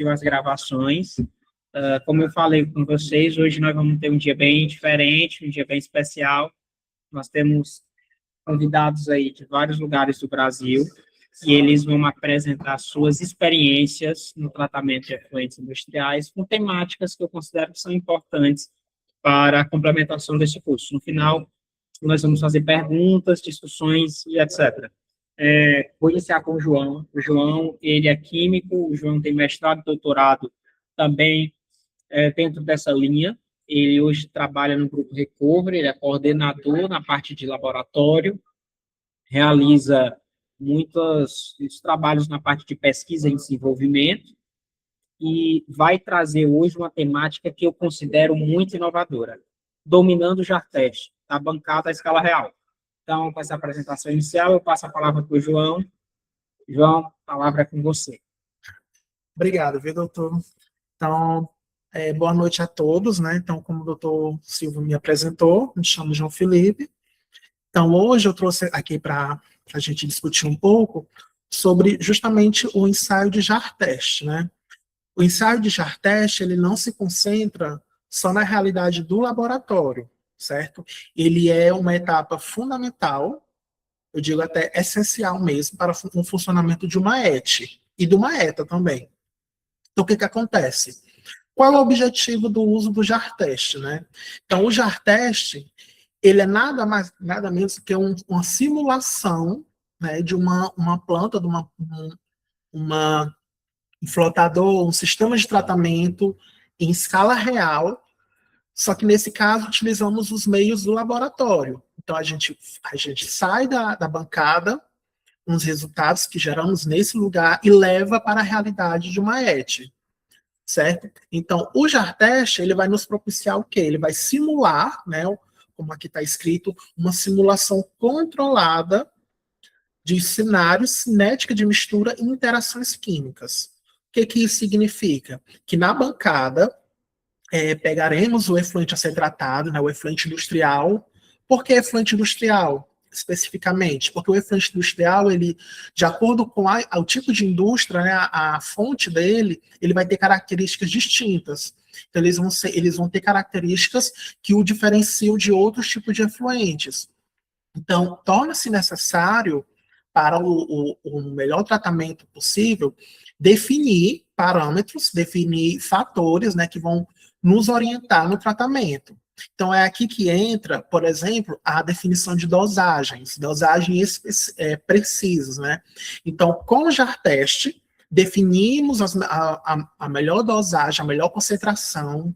as gravações. Como eu falei com vocês, hoje nós vamos ter um dia bem diferente, um dia bem especial. Nós temos convidados aí de vários lugares do Brasil e eles vão apresentar suas experiências no tratamento de efluentes industriais com temáticas que eu considero que são importantes para a complementação desse curso. No final, nós vamos fazer perguntas, discussões e etc. Vou iniciar com o João. O João, ele é químico, o João tem mestrado e doutorado também dentro dessa linha. Ele hoje trabalha no Grupo Recovery, ele é coordenador na parte de laboratório, realiza muitos trabalhos na parte de pesquisa e desenvolvimento, e vai trazer hoje uma temática que eu considero muito inovadora, dominando o JAR-Teste, da bancada à escala real. Então, com essa apresentação inicial, eu passo a palavra para o João. João, a palavra é com você. Obrigado, viu, doutor? Então, boa noite a todos, né? Então, como o doutor Silvio me apresentou, me chamo João Felipe. Então, hoje eu trouxe aqui para a gente discutir um pouco sobre justamente o ensaio de JAR-Teste, né? O ensaio de JAR-Teste, ele não se concentra só na realidade do laboratório, certo? Ele é uma etapa fundamental, eu digo até essencial mesmo, para o funcionamento de uma ET e de uma ETA também. Então, o que acontece? Qual é o objetivo do uso do JAR-Teste, né? Então, o JAR-Teste, ele é nada menos que uma simulação, né, de uma planta, de um flotador, um sistema de tratamento em escala real, só que nesse caso utilizamos os meios do laboratório. Então a gente sai da bancada, uns resultados que geramos nesse lugar e leva para a realidade de uma ET, certo? Então o JAR-Teste, ele vai nos propiciar o quê? Ele vai simular, né, como aqui está escrito, uma simulação controlada de cenários, cinética de mistura e interações químicas. O que isso significa? Que na bancada pegaremos o efluente a ser tratado, né, o efluente industrial. Por que efluente industrial, especificamente? Porque o efluente industrial, ele, de acordo com o tipo de indústria, né, a fonte dele, ele vai ter características distintas. Então, eles vão ter características que o diferenciam de outros tipos de efluentes. Então, torna-se necessário, para o melhor tratamento possível, definir parâmetros, definir fatores, né, que vão nos orientar no tratamento. Então, é aqui que entra, por exemplo, a definição de dosagens precisas, né? Então, com o JAR-Teste, definimos a melhor dosagem, a melhor concentração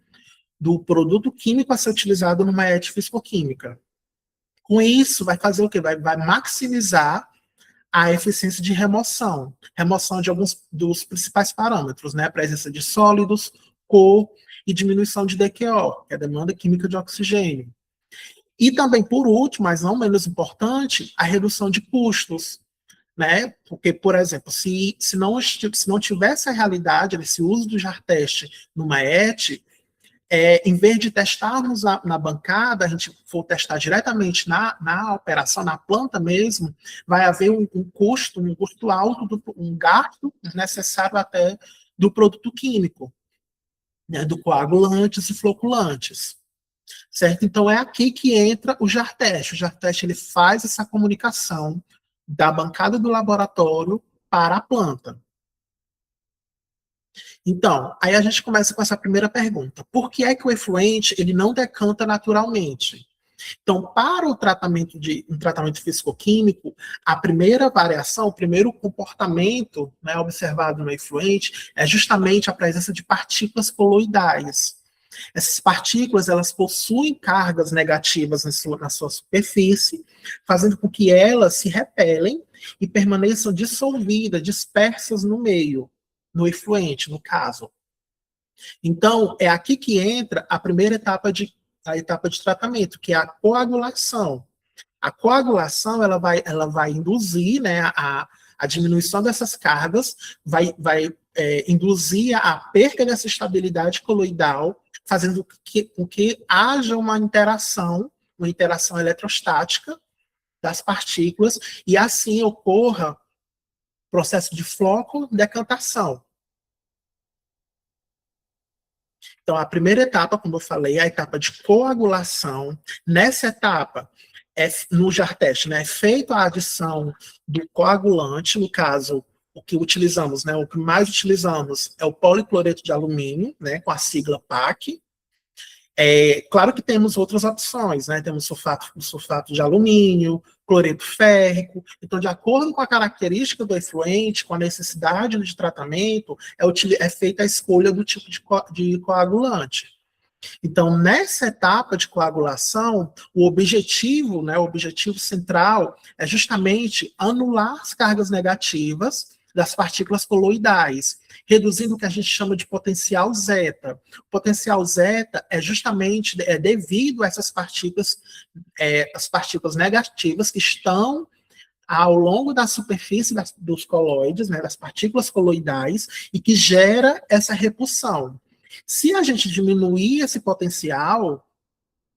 do produto químico a ser utilizado numa ET fisicoquímica. Com isso, vai fazer o quê? Vai maximizar a eficiência de remoção de alguns dos principais parâmetros, né? A presença de sólidos, cor e diminuição de DQO, que é a demanda química de oxigênio. E também, por último, mas não menos importante, a redução de custos, né? Porque, por exemplo, se não tivesse a realidade, esse uso do JAR-Teste numa ET, em vez de testarmos na bancada, a gente for testar diretamente na operação, na planta mesmo, vai haver um custo alto, um gasto necessário até do produto químico, né, do coagulantes e floculantes, certo? Então é aqui que entra o JAR-Teste. O JAR-Teste, ele faz essa comunicação da bancada do laboratório para a planta. Então, aí a gente começa com essa primeira pergunta. Por que é que o efluente ele não decanta naturalmente? Então, para um tratamento físico-químico, a primeira variação, o primeiro comportamento, né, observado no efluente é justamente a presença de partículas coloidais. Essas partículas, elas possuem cargas negativas na sua superfície, fazendo com que elas se repelem e permaneçam dissolvidas, dispersas no meio, no efluente, no caso. Então, é aqui que entra a primeira etapa de tratamento, que é a coagulação. A coagulação, ela vai induzir, né, a diminuição dessas cargas, vai induzir a perda dessa estabilidade coloidal, fazendo com que haja uma interação eletrostática das partículas, e assim ocorra processo de floco-decantação. Então, a primeira etapa, como eu falei, é a etapa de coagulação. Nessa etapa, no JAR-TEST, né, é feita a adição do coagulante, no caso, o que utilizamos, né, o que mais utilizamos é o policloreto de alumínio, né, com a sigla PAC. Claro que temos outras opções, né? Temos sulfato de alumínio, cloreto férrico. Então, de acordo com a característica do efluente, com a necessidade de tratamento, é feita a escolha do tipo de coagulante. Então, nessa etapa de coagulação, o objetivo, né, o objetivo central é justamente anular as cargas negativas das partículas coloidais, reduzindo o que a gente chama de potencial zeta. O potencial zeta é justamente devido a essas partículas, as partículas negativas que estão ao longo da superfície dos coloides, né, das partículas coloidais, e que gera essa repulsão. Se a gente diminuir esse potencial,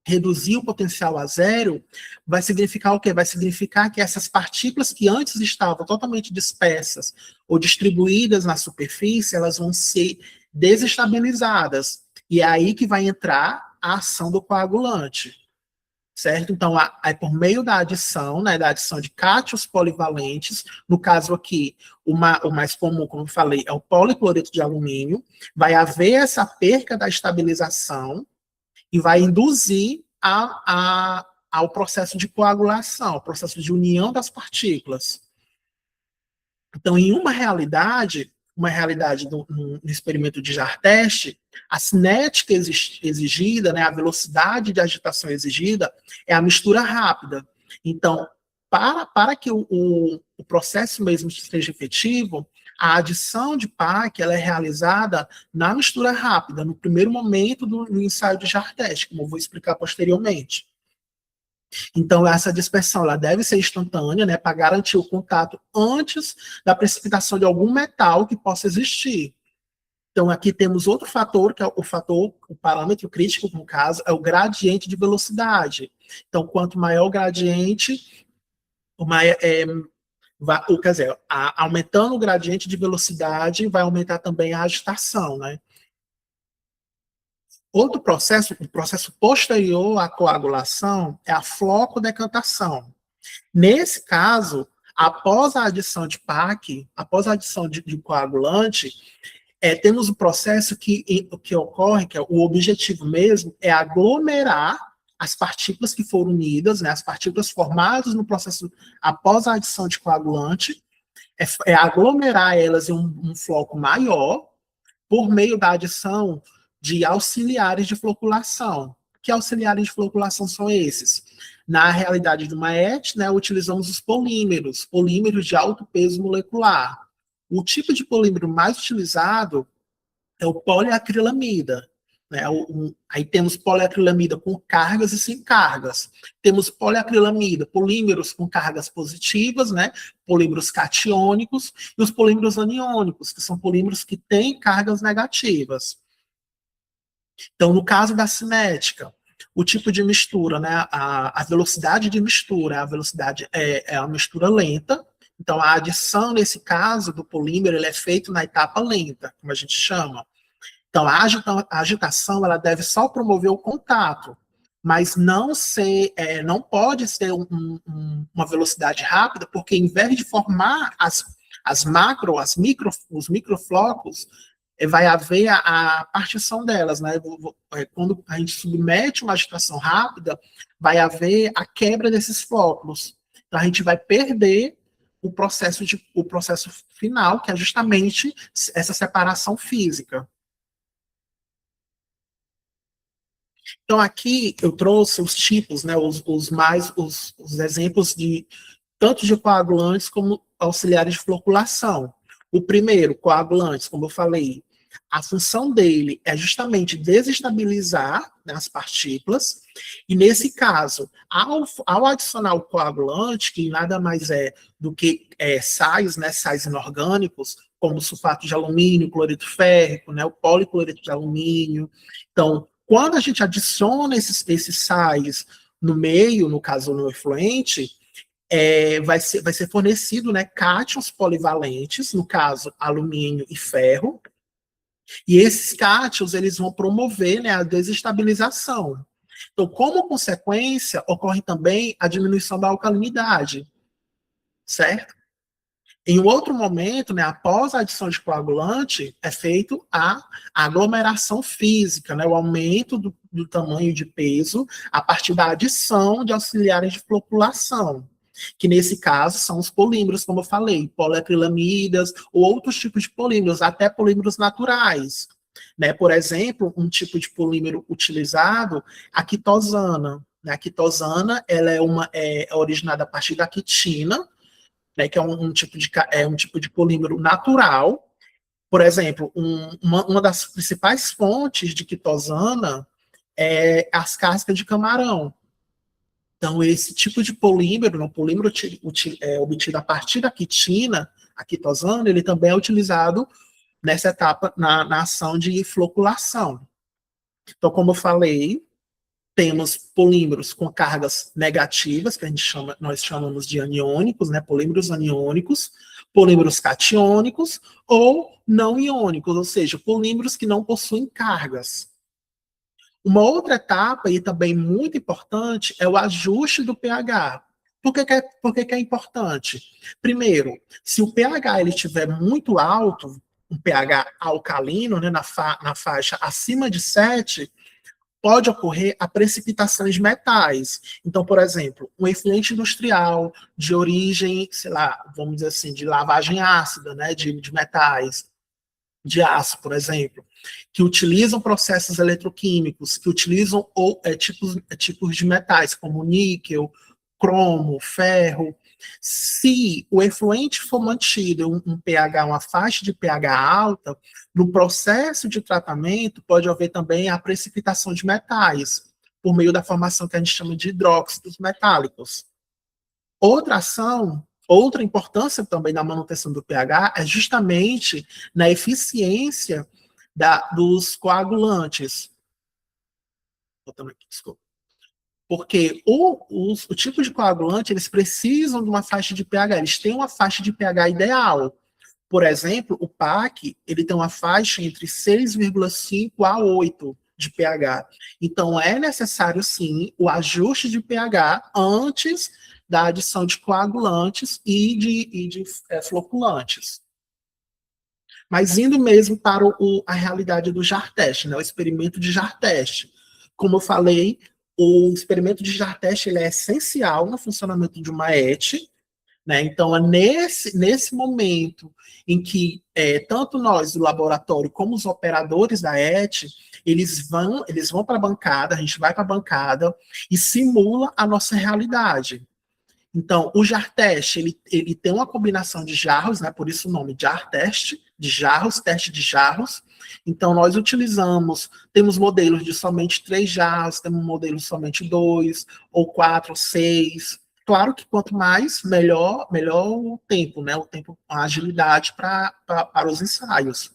reduzir o potencial a zero, vai significar o quê? Vai significar que essas partículas que antes estavam totalmente dispersas ou distribuídas na superfície, elas vão ser desestabilizadas. E é aí que vai entrar a ação do coagulante. Certo? Então, por meio da adição, né, da adição de cátions polivalentes, no caso aqui, o mais comum, como eu falei, é o policloreto de alumínio, vai haver essa perca da estabilização e vai induzir ao processo de coagulação, ao processo de união das partículas. Então, em uma realidade no experimento de JAR-TEST, a cinética exigida, né, a velocidade de agitação exigida, é a mistura rápida. Então, para que o processo mesmo seja efetivo, a adição de PAC ela é realizada na mistura rápida, no primeiro momento do ensaio de JAR-TEST, como eu vou explicar posteriormente. Então, essa dispersão ela deve ser instantânea, né, para garantir o contato antes da precipitação de algum metal que possa existir. Então, aqui temos outro fator, que é o parâmetro crítico, no caso, é o gradiente de velocidade. Então, quanto maior o gradiente, quer dizer, aumentando o gradiente de velocidade, vai aumentar também a agitação, né? Outro processo, o processo posterior à coagulação, é a flocodecantação. Nesse caso, após a adição de PAC, após a adição de coagulante, temos um processo que ocorre, que é o objetivo mesmo, é aglomerar as partículas que foram unidas, né, as partículas formadas no processo após a adição de coagulante, aglomerar elas em um floco maior, por meio da adição de auxiliares de floculação. Que auxiliares de floculação são esses? Na realidade do MAET, né, utilizamos os polímeros de alto peso molecular. O tipo de polímero mais utilizado é o poliacrilamida. Né? Aí temos poliacrilamida com cargas e sem cargas. Temos poliacrilamida, polímeros com cargas positivas, né? Polímeros catiônicos, e os polímeros aniônicos, que são polímeros que têm cargas negativas. Então, no caso da cinética, o tipo de mistura, né? A velocidade de mistura, a velocidade é a mistura lenta. Então, a adição, nesse caso, do polímero, ele é feito na etapa lenta, como a gente chama. Então, a agitação ela deve só promover o contato, mas não pode ser uma velocidade rápida, porque em vez de formar os microflocos, vai haver a partição delas, né? Quando a gente submete uma agitação rápida, vai haver a quebra desses flocos. Então, a gente vai perder o processo final, que é justamente essa separação física. Então, aqui eu trouxe os tipos, né, os exemplos tanto de coagulantes como auxiliares de floculação. O primeiro, coagulantes, como eu falei, a função dele é justamente desestabilizar, né, as partículas, e nesse caso, ao adicionar o coagulante, que nada mais é do que sais, né, sais inorgânicos, como o sulfato de alumínio, cloreto férrico, né, o policloreto de alumínio. Então, quando a gente adiciona esses sais no meio, no caso no efluente, vai ser fornecido, né, cátions polivalentes, no caso alumínio e ferro, E esses cátions, eles vão promover, né, a desestabilização. Então, como consequência, ocorre também a diminuição da alcalinidade, certo? Em um outro momento, né, após a adição de coagulante, é feito a aglomeração física, né, o aumento do tamanho de peso a partir da adição de auxiliares de floculação, que nesse caso são os polímeros, como eu falei, poliacrilamidas ou outros tipos de polímeros, até polímeros naturais. Né? Por exemplo, um tipo de polímero utilizado, a quitosana. A quitosana ela é originada a partir da quitina, né, que é um tipo de polímero natural. Por exemplo, uma das principais fontes de quitosana é as cascas de camarão. Então, esse tipo de polímero, um polímero obtido a partir da quitina, a quitosana, ele também é utilizado nessa etapa, na ação de floculação. Então, como eu falei, temos polímeros com cargas negativas, que nós chamamos de aniônicos, né, polímeros aniônicos, polímeros catiônicos ou não iônicos, ou seja, polímeros que não possuem cargas. Uma outra etapa, e também muito importante, é o ajuste do pH. Por que é importante? Primeiro, se o pH ele estiver muito alto, um pH alcalino, né, na faixa acima de 7, pode ocorrer a precipitação de metais. Então, por exemplo, um efluente industrial de origem, sei lá, vamos dizer assim, de lavagem ácida, né, de metais, de aço, por exemplo, que utilizam processos eletroquímicos, que utilizam tipos de metais, como níquel, cromo, ferro. Se o efluente for mantido um pH, uma faixa de pH alta, no processo de tratamento pode haver também a precipitação de metais, por meio da formação que a gente chama de hidróxidos metálicos. Outra importância também da manutenção do pH é justamente na eficiência dos coagulantes. Botando aqui, desculpa. Porque o tipo de coagulante, eles precisam de uma faixa de pH, eles têm uma faixa de pH ideal. Por exemplo, o PAC, ele tem uma faixa entre 6,5 a 8 de pH. Então, é necessário, sim, o ajuste de pH antes da adição de coagulantes e de floculantes. Mas indo mesmo para a realidade do JAR-teste, né, o experimento de JAR-teste. Como eu falei, o experimento de JAR-teste ele é essencial no funcionamento de uma ET, né? Então, é nesse momento em que tanto nós do laboratório como os operadores da ET, eles vão para a bancada, a gente vai para a bancada e simula a nossa realidade. Então, o JAR-teste, ele tem uma combinação de jarros, né? Por isso o nome JAR-teste, de jarros, teste de jarros. Então, nós temos modelos de somente 3 jarros, temos modelos de somente 2, ou 4, ou 6. Claro que quanto mais, melhor o tempo, né? O tempo, a agilidade para os ensaios.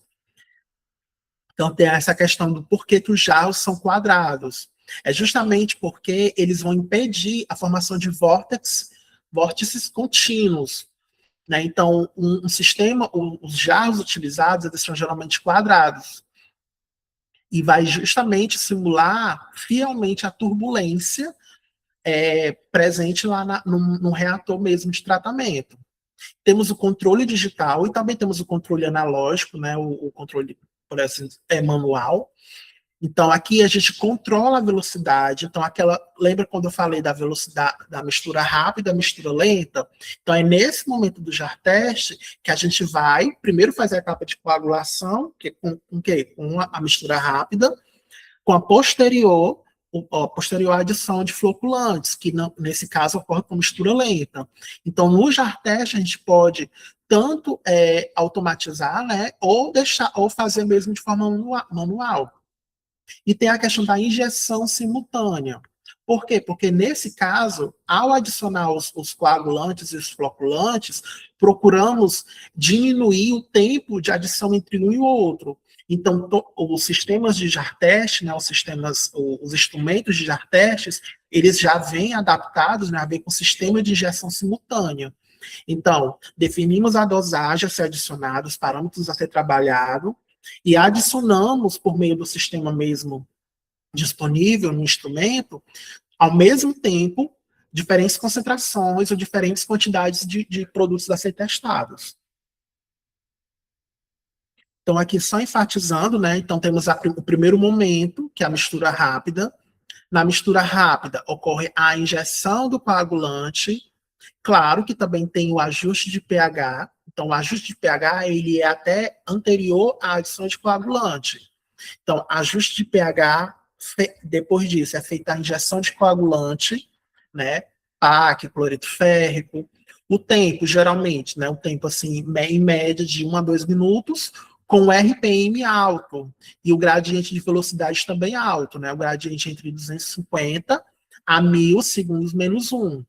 Então, tem essa questão do porquê que os jarros são quadrados. É justamente porque eles vão impedir a formação de vórtices contínuos. Né? Então, um sistema, os jarros utilizados, eles são geralmente quadrados. E vai justamente simular fielmente a turbulência presente lá no reator mesmo de tratamento. Temos o controle digital e também temos o controle analógico, né? O controle, por assim, manual. Então, aqui a gente controla a velocidade. Então, lembra quando eu falei da velocidade da mistura rápida, mistura lenta? Então, é nesse momento do JAR-teste que a gente vai primeiro fazer a etapa de coagulação, com a mistura rápida, com a posterior adição de floculantes, que nesse caso ocorre com mistura lenta. Então, no JAR-teste, a gente pode tanto automatizar, né, ou fazer mesmo de forma manual. E tem a questão da injeção simultânea. Por quê? Porque, nesse caso, ao adicionar os coagulantes e os floculantes, procuramos diminuir o tempo de adição entre um e o outro. Então, os sistemas de JAR-teste, né, os instrumentos de JAR-testes, eles já vêm adaptados, né, a ver com o sistema de injeção simultânea. Então, definimos a dosagem a ser adicionada, os parâmetros a ser trabalhado, e adicionamos, por meio do sistema mesmo disponível no instrumento, ao mesmo tempo, diferentes concentrações ou diferentes quantidades de produtos a ser testados. Então, aqui só enfatizando, né? Então, temos o primeiro momento, que é a mistura rápida. Na mistura rápida, ocorre a injeção do coagulante. Claro que também tem o ajuste de pH. Então, o ajuste de pH ele é até anterior à adição de coagulante. Então, ajuste de pH, depois disso, é feita a injeção de coagulante, né? PAC, cloreto férrico. O tempo, geralmente, né? O tempo, assim, em média de 1 a 2 minutos, com RPM alto. E o gradiente de velocidade também alto, né? O gradiente entre 250 a 1000 segundos menos 1.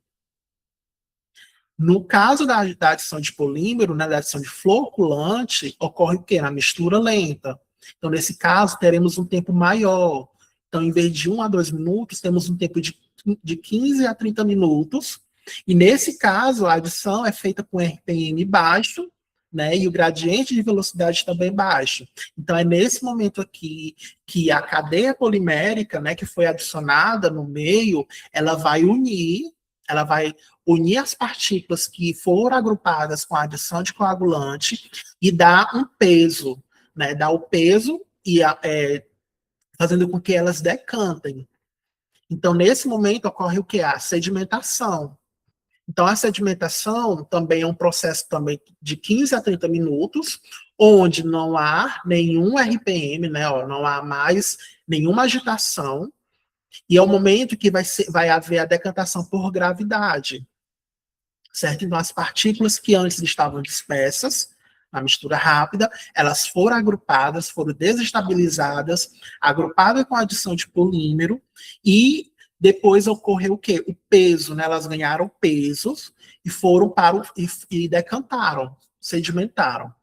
No caso da adição de polímero, né, da adição de floculante, ocorre o quê? Na mistura lenta. Então, nesse caso, teremos um tempo maior. Então, em vez de 1 a 2 minutos, temos um tempo de 15 a 30 minutos. E, nesse caso, a adição é feita com RPM baixo, né, e o gradiente de velocidade também baixo. Então, é nesse momento aqui que a cadeia polimérica, né, que foi adicionada no meio, ela vai unir as partículas que foram agrupadas com a adição de coagulante e dar um peso, né? Dar o peso e fazendo com que elas decantem. Então, nesse momento, ocorre o que? A sedimentação. Então, a sedimentação também é um processo também de 15 a 30 minutos, onde não há nenhum RPM, né? Não há mais nenhuma agitação, e é o momento que vai haver a decantação por gravidade. Certo? Então, as partículas que antes estavam dispersas, na mistura rápida, elas foram agrupadas, foram desestabilizadas, agrupadas com a adição de polímero, e depois ocorreu o quê? O peso, né? Elas ganharam pesos e foram e decantaram, sedimentaram.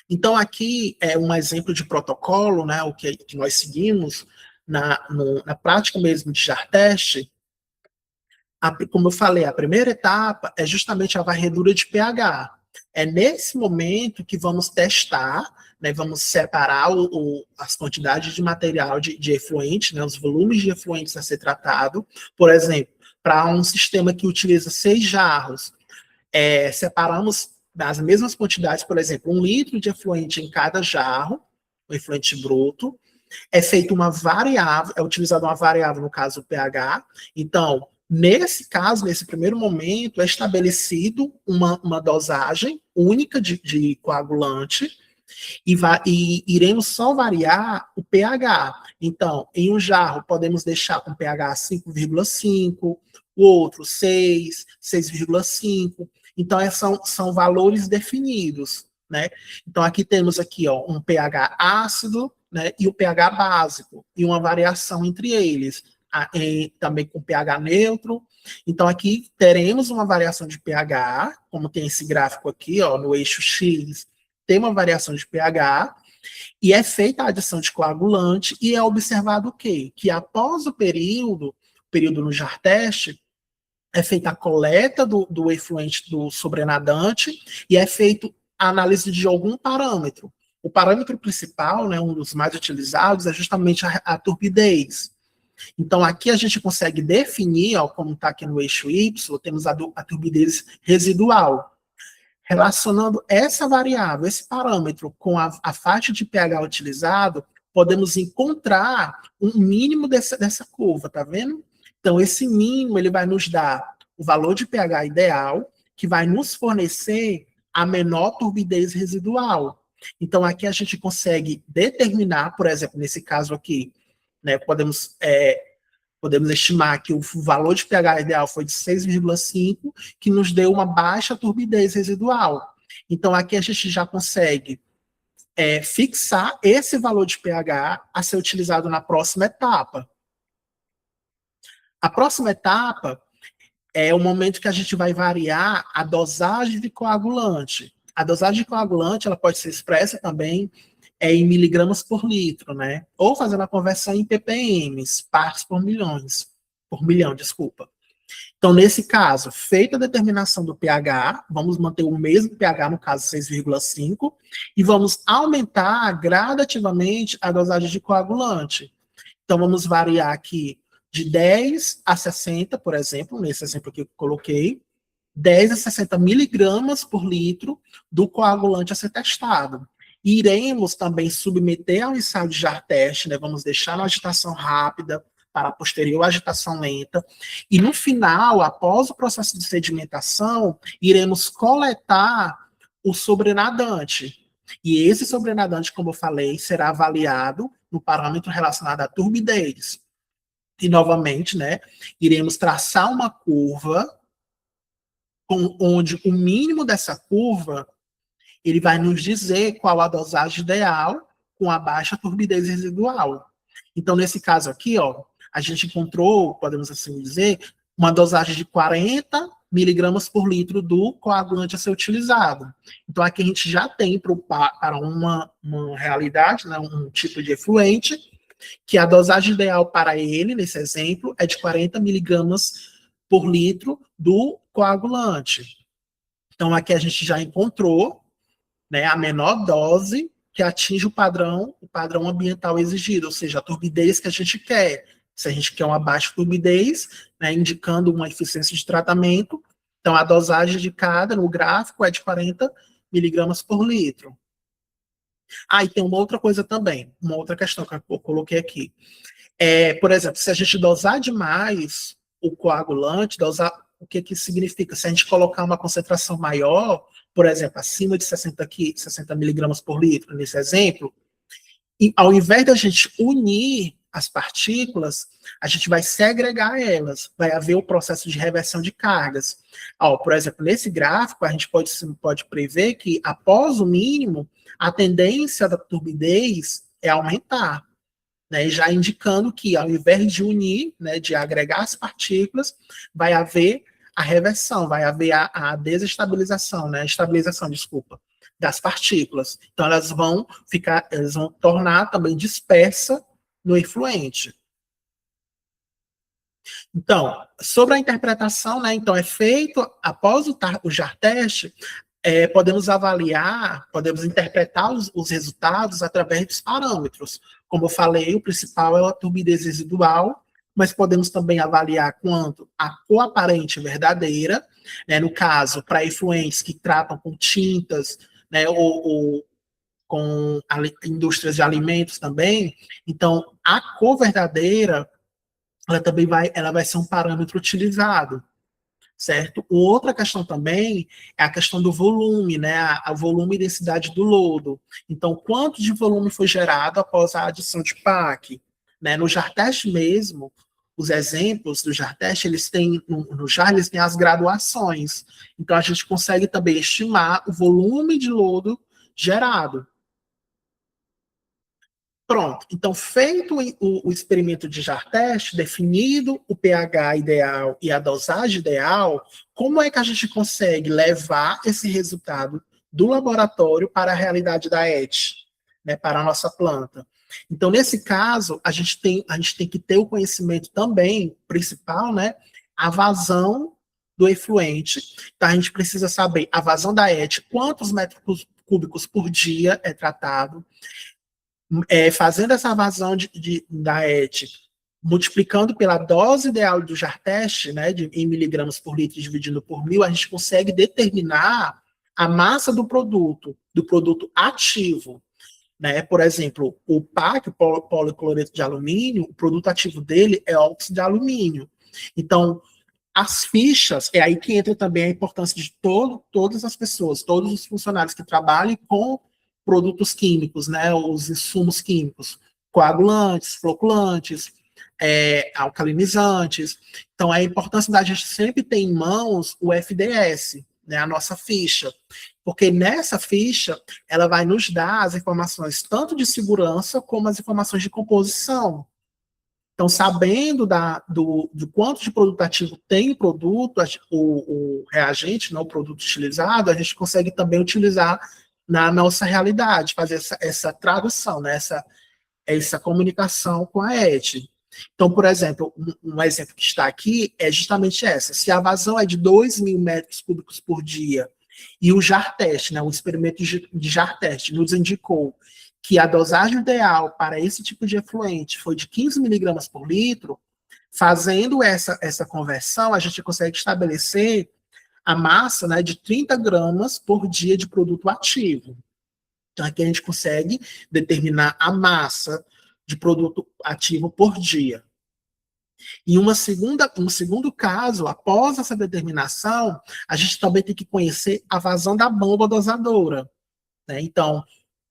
Então, aqui é um exemplo de protocolo, né? O que nós seguimos na prática mesmo de jar teste. Como eu falei, a primeira etapa é justamente a varredura de pH. É nesse momento que vamos testar, né, vamos separar as quantidades de material de efluente, né, os volumes de efluentes a ser tratado. Por exemplo, para um sistema que utiliza 6 jarros, separamos das mesmas quantidades, por exemplo, 1 litro de efluente em cada jarro, o efluente bruto. É feita uma variável, é utilizada uma variável, no caso o pH. Então, nesse caso, nesse primeiro momento, é estabelecido uma dosagem única de coagulante e iremos só variar o pH. Então, em um jarro, podemos deixar com pH 5,5, o outro 6, 6,5. Então, são valores definidos, né? Então, aqui temos aqui, ó, um pH ácido, né, e o pH básico, e uma variação entre eles, também com pH neutro. Então, aqui teremos uma variação de pH, como tem esse gráfico aqui, ó, no eixo X, tem uma variação de pH, e é feita a adição de coagulante, e é observado o quê? Que após o período no jar teste, é feita a coleta do efluente do sobrenadante, e é feita a análise de algum parâmetro. O parâmetro principal, né, um dos mais utilizados, é justamente a turbidez. Então, aqui a gente consegue definir, ó, como está aqui no eixo Y, temos a turbidez residual. Relacionando essa variável, esse parâmetro, com a faixa de pH utilizado, podemos encontrar um mínimo dessa curva, tá vendo? Então, esse mínimo ele vai nos dar o valor de pH ideal, que vai nos fornecer a menor turbidez residual. Então, aqui a gente consegue determinar, por exemplo, nesse caso aqui, né, podemos estimar que o valor de pH ideal foi de 6,5, que nos deu uma baixa turbidez residual. Então, aqui a gente já consegue fixar esse valor de pH a ser utilizado na próxima etapa. A próxima etapa é o momento que a gente vai variar a dosagem de coagulante. A dosagem de coagulante ela pode ser expressa também em miligramas por litro, né? Ou fazendo a conversão em ppm, partes por milhão, desculpa. Então, nesse caso, feita a determinação do pH, vamos manter o mesmo pH, no caso 6,5, e vamos aumentar gradativamente a dosagem de coagulante. Então, vamos variar aqui de 10 a 60, por exemplo, nesse exemplo que eu coloquei, 10 a 60 miligramas por litro do coagulante a ser testado. Iremos também submeter ao ensaio de Jar-Test, né? Vamos deixar na agitação rápida para a posterior agitação lenta. E no final, após o processo de sedimentação, iremos coletar o sobrenadante. E esse sobrenadante, como eu falei, será avaliado no parâmetro relacionado à turbidez. E, novamente, né, iremos traçar uma curva onde o mínimo dessa curva ele vai nos dizer qual a dosagem ideal com a baixa turbidez residual. Então, nesse caso aqui, ó, a gente encontrou, podemos assim dizer, uma dosagem de 40 miligramas por litro do coagulante a ser utilizado. Então, aqui a gente já tem para uma realidade, né, um tipo de efluente, que a dosagem ideal para ele, nesse exemplo, é de 40 miligramas por litro do coagulante. Então, aqui a gente já encontrou, né, a menor dose que atinge o padrão ambiental exigido, ou seja, a turbidez que a gente quer. Se a gente quer uma baixa turbidez, né, indicando uma eficiência de tratamento, então a dosagem de cada no gráfico é de 40 miligramas por litro. Ah, e tem uma outra coisa também, uma outra questão que eu coloquei aqui. Por exemplo, se a gente dosar demais o coagulante, o que significa? Se a gente colocar uma concentração maior, por exemplo, acima de 60 miligramas por litro, nesse exemplo, e ao invés da gente unir as partículas, a gente vai segregar elas, vai haver o processo de reversão de cargas. Por exemplo, nesse gráfico, a gente pode prever que, após o mínimo, a tendência da turbidez é aumentar, né, já indicando que, ao invés de unir, né, de agregar as partículas, vai haver a reversão, vai haver a desestabilização, né, estabilização, desculpa, das partículas. Então, elas vão tornar também dispersa no efluente. Então, sobre a interpretação, né, então é feito, após o Jar-Test, podemos avaliar, podemos interpretar os resultados através dos parâmetros. Como eu falei, o principal é a turbidez residual, mas podemos também avaliar quanto a cor aparente verdadeira, né, no caso, para efluentes que tratam com tintas, né, ou com indústrias de alimentos também. Então, a cor verdadeira, ela vai ser um parâmetro utilizado, certo? Outra questão também é a questão do volume, né? A volume e densidade do lodo. Então, quanto de volume foi gerado após a adição de PAC? Né? No Jar-Test mesmo, os exemplos do Jar-Test, eles têm, no Jar, eles têm as graduações. Então, a gente consegue também estimar o volume de lodo gerado. Pronto, então feito o experimento de Jar-Test, definido o pH ideal e a dosagem ideal, como é que a gente consegue levar esse resultado do laboratório para a realidade da ET, né, para a nossa planta? Então, nesse caso, a gente tem que ter o conhecimento também, principal, né, a vazão do efluente. Então, a gente precisa saber a vazão da ET, quantos metros cúbicos por dia é tratado, fazendo essa vazão da ET, multiplicando pela dose ideal do Jar-Test, né, em miligramas por litro dividido por 1.000, a gente consegue determinar a massa do produto ativo. Né? Por exemplo, o PAC, o policloreto de alumínio, o produto ativo dele é óxido de alumínio. Então, as fichas, é aí que entra também a importância de todas as pessoas, todos os funcionários que trabalhem com produtos químicos, né, os insumos químicos, coagulantes, floculantes, alcalinizantes. Então, a importância da gente sempre ter em mãos o FDS, né, a nossa ficha, porque nessa ficha ela vai nos dar as informações tanto de segurança como as informações de composição. Então, sabendo do quanto de produto ativo tem o produto, o reagente, não, o produto utilizado, a gente consegue também utilizar na nossa realidade, fazer essa tradução, né, essa comunicação com a ET. Então, por exemplo, um exemplo que está aqui é justamente essa. Se a vazão é de 2.000 metros cúbicos por dia e o JAR teste, né, o experimento de JAR teste, nos indicou que a dosagem ideal para esse tipo de efluente foi de 15 miligramas por litro, fazendo essa conversão, a gente consegue estabelecer a massa, né, de 30 gramas por dia de produto ativo. Então, aqui a gente consegue determinar a massa de produto ativo por dia. Em um segundo caso, após essa determinação, a gente também tem que conhecer a vazão da bomba dosadora, né? Então,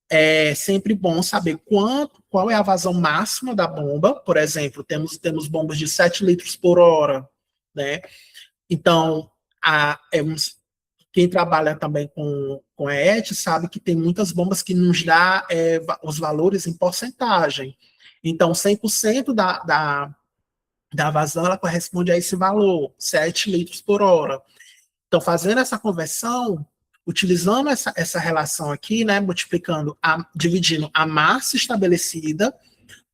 é sempre bom saber qual é a vazão máxima da bomba. Por exemplo, temos bombas de 7 litros por hora, né? Então, quem trabalha também com ET sabe que tem muitas bombas que nos dá os valores em porcentagem. Então, 100% da vazão ela corresponde a esse valor, 7 litros por hora. Então, fazendo essa conversão, utilizando essa relação aqui, né, dividindo a massa estabelecida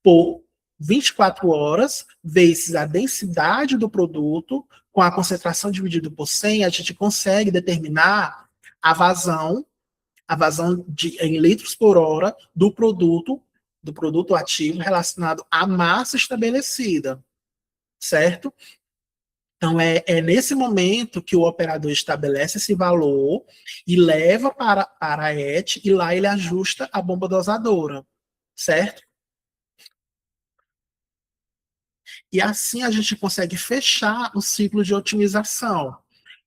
por 24 horas, vezes a densidade do produto, com a concentração dividida por 100, a gente consegue determinar a vazão em litros por hora do produto ativo relacionado à massa estabelecida, certo? Então, é nesse momento que o operador estabelece esse valor e leva para a ET, e lá ele ajusta a bomba dosadora, certo? E assim a gente consegue fechar o ciclo de otimização.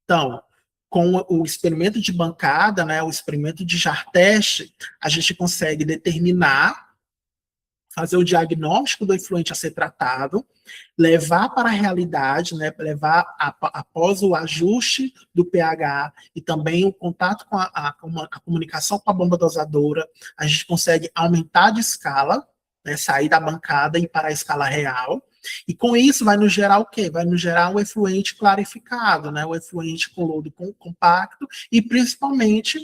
Então, com o experimento de bancada, né, o experimento de JAR teste, a gente consegue determinar, fazer o diagnóstico do efluente a ser tratado, levar para a realidade, né, após o ajuste do pH e também o contato com a comunicação com a bomba dosadora, a gente consegue aumentar de escala, né, sair da bancada e ir para a escala real. E com isso vai nos gerar o quê? Vai nos gerar um efluente clarificado, né, um efluente com lodo compacto e principalmente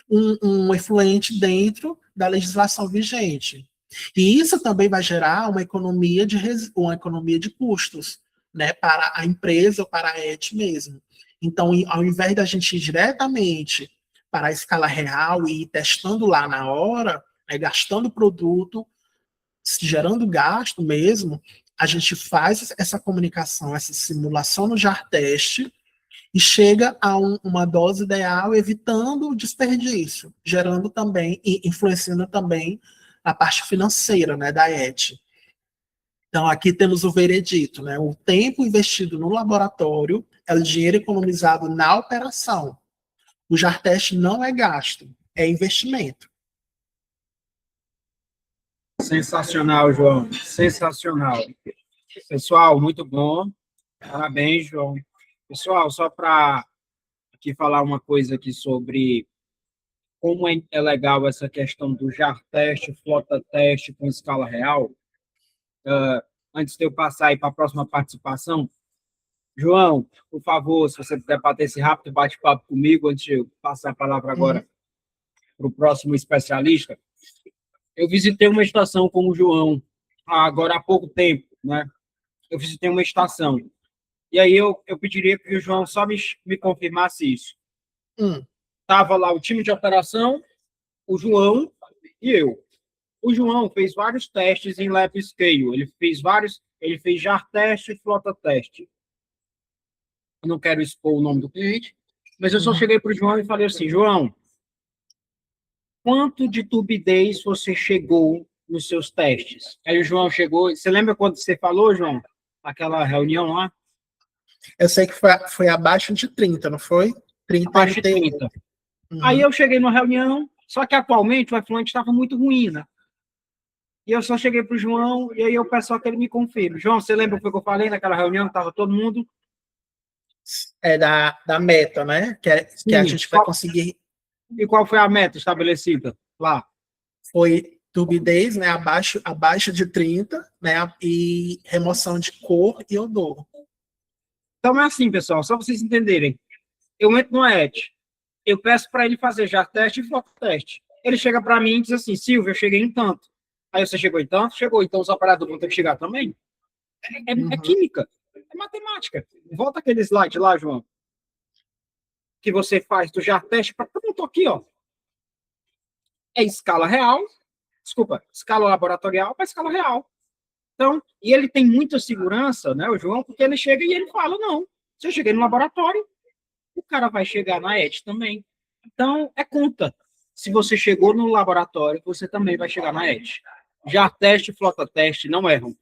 um efluente dentro da legislação vigente. E isso também vai gerar uma economia de custos, né, para a empresa ou para a ET mesmo. Então, ao invés da gente ir diretamente para a escala real e ir testando lá na hora, né, gastando produto, gerando gasto mesmo, a gente faz essa comunicação, essa simulação no JAR teste e chega a uma dose ideal, evitando o desperdício, gerando também e influenciando também a parte financeira, né, da ET. Então, aqui temos o veredito, né? O tempo investido no laboratório é o dinheiro economizado na operação. O JAR teste não é gasto, é investimento. Sensacional, João. Sensacional. Pessoal, muito bom. Parabéns, João. Pessoal, só para aqui falar uma coisa aqui sobre como é legal essa questão do JAR teste, flota teste com escala real. Antes de eu passar aí para a próxima participação, João, por favor, se você puder bater esse rápido bate-papo comigo, antes de eu passar a palavra agora para o próximo especialista. Eu visitei uma estação com o João agora há pouco tempo, né? Eu visitei uma estação. E aí eu pediria que o João só me confirmasse isso. Estava lá o time de operação, o João e eu. O João fez vários testes em lab scale. Ele fez JAR teste e flota teste. Eu não quero expor o nome do cliente, mas eu só cheguei para o João e falei assim, João, quanto de turbidez você chegou nos seus testes? Aí o João chegou, você lembra quando você falou, João? Aquela reunião lá? Eu sei que foi abaixo de 30, não foi? 30 abaixo de 30. Aí eu cheguei na reunião, só que atualmente o efluente estava muito ruim, né? E eu só cheguei para o João, e aí eu peço só que ele me confirme. João, você lembra o que eu falei naquela reunião? Estava todo mundo... É da meta, né? Que a gente vai conseguir... E qual foi a meta estabelecida lá? Foi turbidez, né? Abaixo de 30, né? E remoção de cor e odor. Então é assim, pessoal, só vocês entenderem. Eu entro no ET, eu peço para ele fazer JAR teste e flota teste. Ele chega para mim e diz assim, Silvio, eu cheguei em tanto. Aí você chegou em tanto? Chegou, então os operadores vão ter que chegar também. É química, é matemática. Volta aquele slide lá, João, que você faz do jar teste para pronto aqui, ó. É escala real, desculpa, escala laboratorial para escala real. Então, e ele tem muita segurança, né, o João, porque ele chega e ele fala, não, se eu cheguei no laboratório, o cara vai chegar na ET também. Então, é conta. Se você chegou no laboratório, você também vai chegar na ET. Já teste, flota teste, não erram.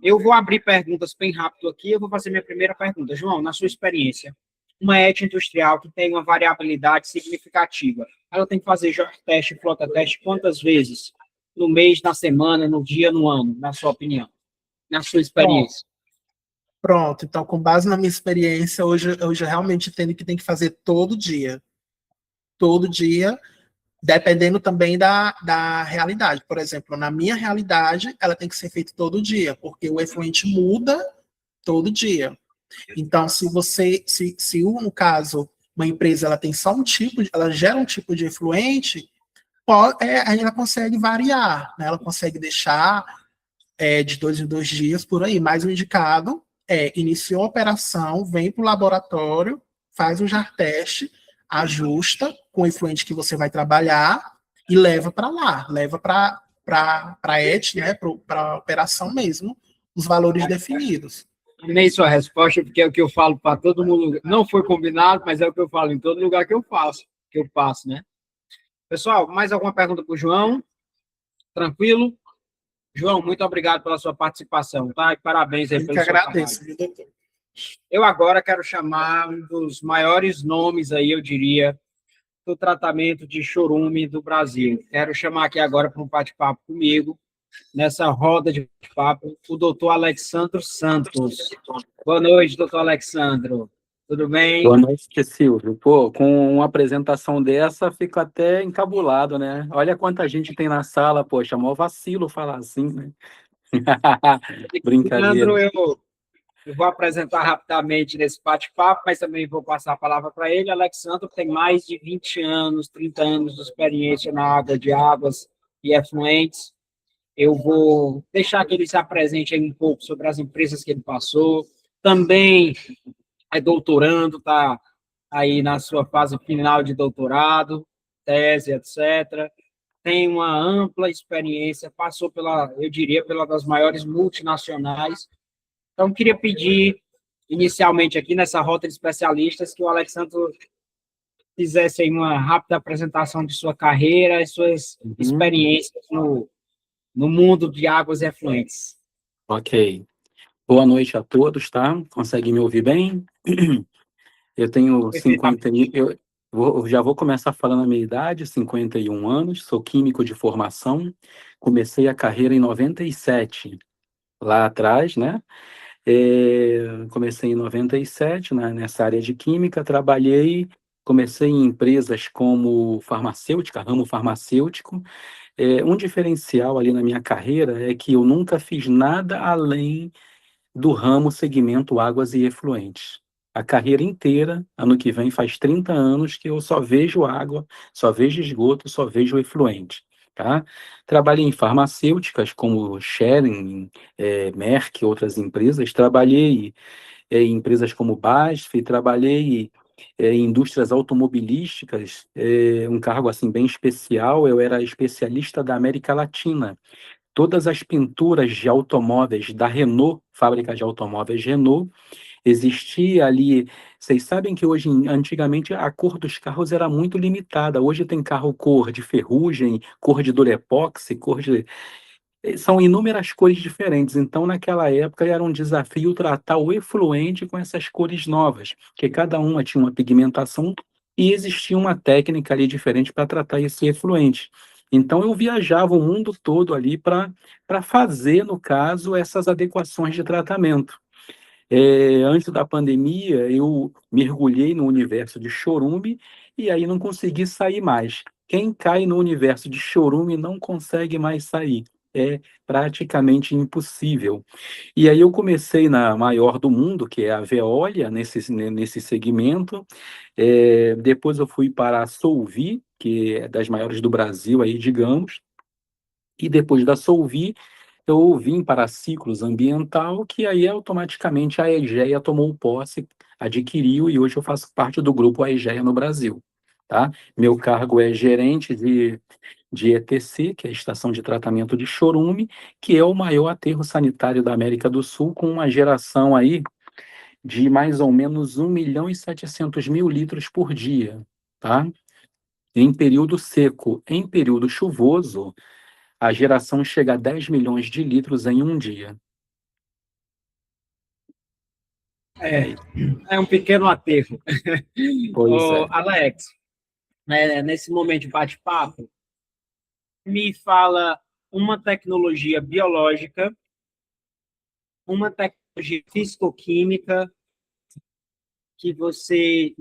Eu vou abrir perguntas bem rápido aqui. Eu vou fazer minha primeira pergunta. João, na sua experiência, uma ET industrial que tem uma variabilidade significativa, ela tem que fazer já teste, flota teste quantas vezes? No mês, na semana, no dia, no ano, na sua opinião? Na sua experiência? Pronto, então, com base na minha experiência, hoje eu já realmente entendo que tem que fazer todo dia. Todo dia, dependendo também da realidade. Por exemplo, na minha realidade, ela tem que ser feita todo dia, porque o efluente muda todo dia. Então, se no caso, uma empresa ela tem só um tipo, ela gera um tipo de efluente, ela consegue variar, né? Ela consegue deixar de 2 em 2 dias por aí, mas o indicado iniciou a operação, vem para o laboratório, faz um jar teste, ajusta com o efluente que você vai trabalhar e leva para lá, leva para a ET, né, para a operação mesmo, os valores definidos. Nem sua resposta, porque é o que eu falo para todo mundo. Não foi combinado, mas é o que eu falo em todo lugar que eu faço, que eu passo, né? Pessoal, mais alguma pergunta para o João? Tranquilo? João, muito obrigado pela sua participação, tá? E parabéns aí Eu pelo que seu agradeço, trabalho. viu, doutor? Eu agora quero chamar um dos maiores nomes aí, eu diria, do tratamento de chorume do Brasil. Quero chamar aqui agora para um bate-papo comigo, nessa roda de bate-papo, o doutor Alexandro Santos. Boa noite, doutor Alexandro. Tudo bem? Boa noite, Silvio. Pô, com uma apresentação dessa, fico até encabulado, né? Olha quanta gente tem na sala, poxa, mó vacilo falar assim, né? Brincadeira. Alexandro, eu vou apresentar rapidamente nesse bate-papo, mas também vou passar a palavra para ele. Alexandre tem mais de 20 anos, 30 anos de experiência na área de águas e efluentes. Eu vou deixar que ele se apresente aí um pouco sobre as empresas que ele passou. Também é doutorando, está aí na sua fase final de doutorado, tese, etc. Tem uma ampla experiência, passou pela, eu diria, pela das maiores multinacionais. Então, queria pedir, inicialmente aqui nessa rota de especialistas, que o Alexandre fizesse aí uma rápida apresentação de sua carreira e suas experiências no mundo de águas e efluentes. Ok. Boa noite a todos, tá? Consegue me ouvir bem? Eu tenho 50... Eu já vou começar falando a minha idade, 51 anos, sou químico de formação, comecei a carreira em 97, lá atrás, né? Comecei em 97, né, nessa área de química, comecei em empresas como farmacêutica, ramo farmacêutico. Um diferencial ali na minha carreira é que eu nunca fiz nada além do ramo segmento águas e efluentes. A carreira inteira, ano que vem faz 30 anos que eu só vejo água, só vejo esgoto, só vejo efluente. Tá? Trabalhei em farmacêuticas como Schering, Merck, outras empresas. Trabalhei em empresas como BASF, trabalhei em indústrias automobilísticas, um cargo assim bem especial. Eu era especialista da América Latina. Todas as pinturas de automóveis da Renault, fábrica de automóveis Renault, existia ali. Vocês sabem que hoje, antigamente, a cor dos carros era muito limitada. Hoje tem carro cor de ferrugem, cor de durepoxi, cor de. São inúmeras cores diferentes. Então, naquela época, era um desafio tratar o efluente com essas cores novas, que cada uma tinha uma pigmentação e existia uma técnica ali diferente para tratar esse efluente. Então, eu viajava o mundo todo ali para fazer, no caso, essas adequações de tratamento. Antes da pandemia, eu mergulhei no universo de chorume e aí não consegui sair mais. Quem cai no universo de chorume não consegue mais sair. É praticamente impossível. E aí eu comecei na maior do mundo, que é a Veolia, nesse segmento. Depois eu fui para a Solvi, que é das maiores do Brasil, aí, digamos. E depois da Solvi, eu vim para ciclos ambiental, que aí automaticamente a Egea tomou posse, adquiriu, e hoje eu faço parte do grupo Egea no Brasil, tá? Meu cargo é gerente de ETC, que é a Estação de Tratamento de Chorume, que é o maior aterro sanitário da América do Sul, com uma geração aí de mais ou menos 1.700.000 litros por dia, tá? Em período seco. Em período chuvoso, a geração chega a 10 milhões de litros em um dia. É, é um pequeno aterro. Pois Ô, é. Alex, nesse momento de bate-papo, me fala uma tecnologia biológica, uma tecnologia físico-química que você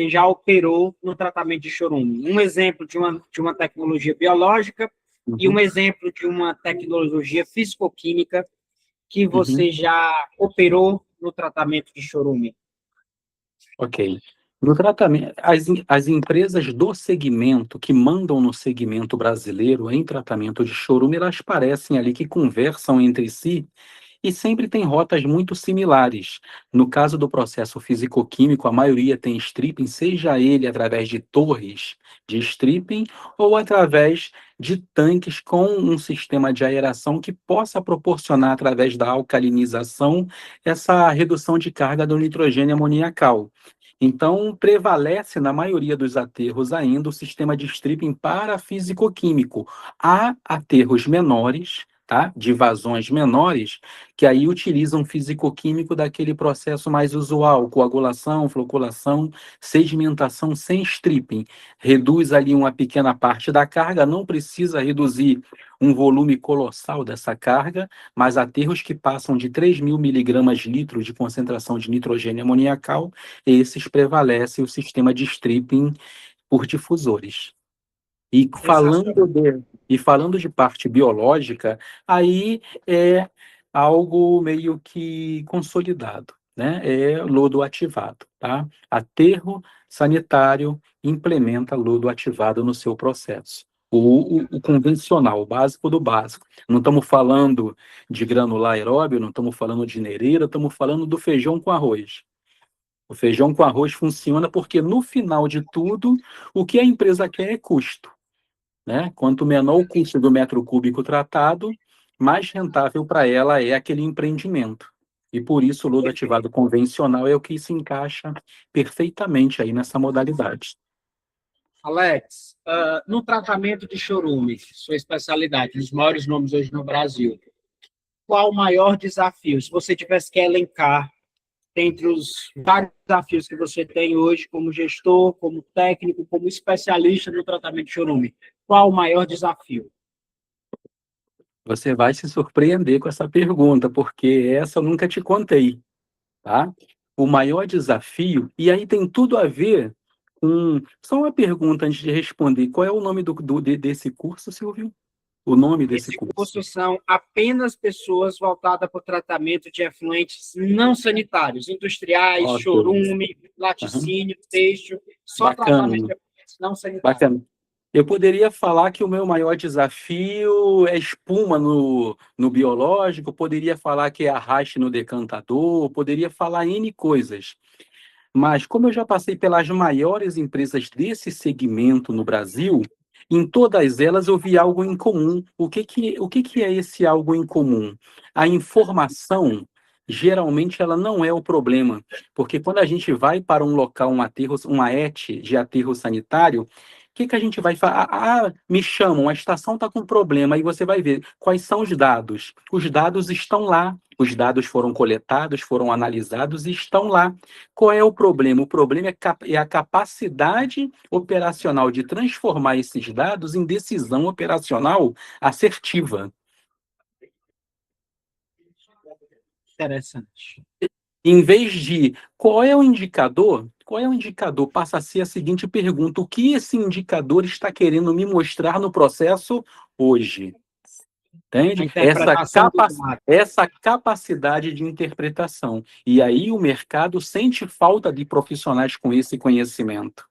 já operou no tratamento de chorume. Um exemplo de uma tecnologia biológica e um Uhum, exemplo de uma tecnologia físico-química que uhum. você já operou no tratamento de chorume. Ok. No tratamento, as empresas do segmento, que mandam no segmento brasileiro em tratamento de chorume, elas parecem ali que conversam entre si e sempre tem rotas muito similares. No caso do processo físico-químico, a maioria tem stripping, seja ele através de torres de stripping ou através de tanques com um sistema de aeração que possa proporcionar, através da alcalinização, essa redução de carga do nitrogênio amoniacal. Então, prevalece na maioria dos aterros ainda o sistema de stripping para físico-químico. Há aterros menores, tá? De vazões menores, que aí utilizam físico-químico daquele processo mais usual, coagulação, floculação, sedimentação sem stripping. Reduz ali uma pequena parte da carga, não precisa reduzir um volume colossal dessa carga, mas aterros que passam de 3.000 miligramas litro de concentração de nitrogênio amoniacal, esses prevalece o sistema de stripping por difusores. E falando Sensacional. de parte biológica, aí é algo meio que consolidado, né? É lodo ativado, tá? Aterro sanitário implementa lodo ativado no seu processo. O convencional, o básico do básico. Não estamos falando de granular aeróbio, não estamos falando de nereira, estamos falando do feijão com arroz. O feijão com arroz funciona porque, no final de tudo, o que a empresa quer é custo, né? Quanto menor o custo do metro cúbico tratado, mais rentável para ela é aquele empreendimento. E por isso o lodo ativado convencional é o que se encaixa perfeitamente aí nessa modalidade. Alex, no tratamento de chorume, sua especialidade, os maiores nomes hoje no Brasil, qual o maior desafio? Se você tivesse que elencar dentre os vários desafios que você tem hoje como gestor, como técnico, como especialista no tratamento de chorume, qual o maior desafio? Você vai se surpreender com essa pergunta, porque essa eu nunca te contei, tá? O maior desafio, e aí tem tudo a ver com... Só uma pergunta antes de responder. Qual é o nome desse curso, Silvio? O nome desse Esse curso? curso são apenas pessoas voltadas para o tratamento de efluentes não sanitários, industriais, Ok. chorume, Aham. laticínio, têxtil, só tratamento Bacana, de efluentes não sanitários. bacana. Eu poderia falar que o meu maior desafio é espuma no biológico, poderia falar que é arraste no decantador, poderia falar N coisas. Mas, como eu já passei pelas maiores empresas desse segmento no Brasil, em todas elas eu vi algo em comum. O que que é esse algo em comum? A informação, geralmente, ela não é o problema, porque quando a gente vai para um local, um aterro, uma ET de aterro sanitário, o que que a gente vai falar? Me chamam, a estação está com problema, aí você vai ver quais são os dados. Os dados estão lá, os dados foram coletados, foram analisados e estão lá. Qual é o problema? O problema é a capacidade operacional de transformar esses dados em decisão operacional assertiva. Interessante. Em vez de qual é o indicador, passa a ser a seguinte pergunta: o que esse indicador está querendo me mostrar no processo hoje? A Entende? interpretação do dado. Essa capacidade de interpretação. E aí o mercado sente falta de profissionais com esse conhecimento.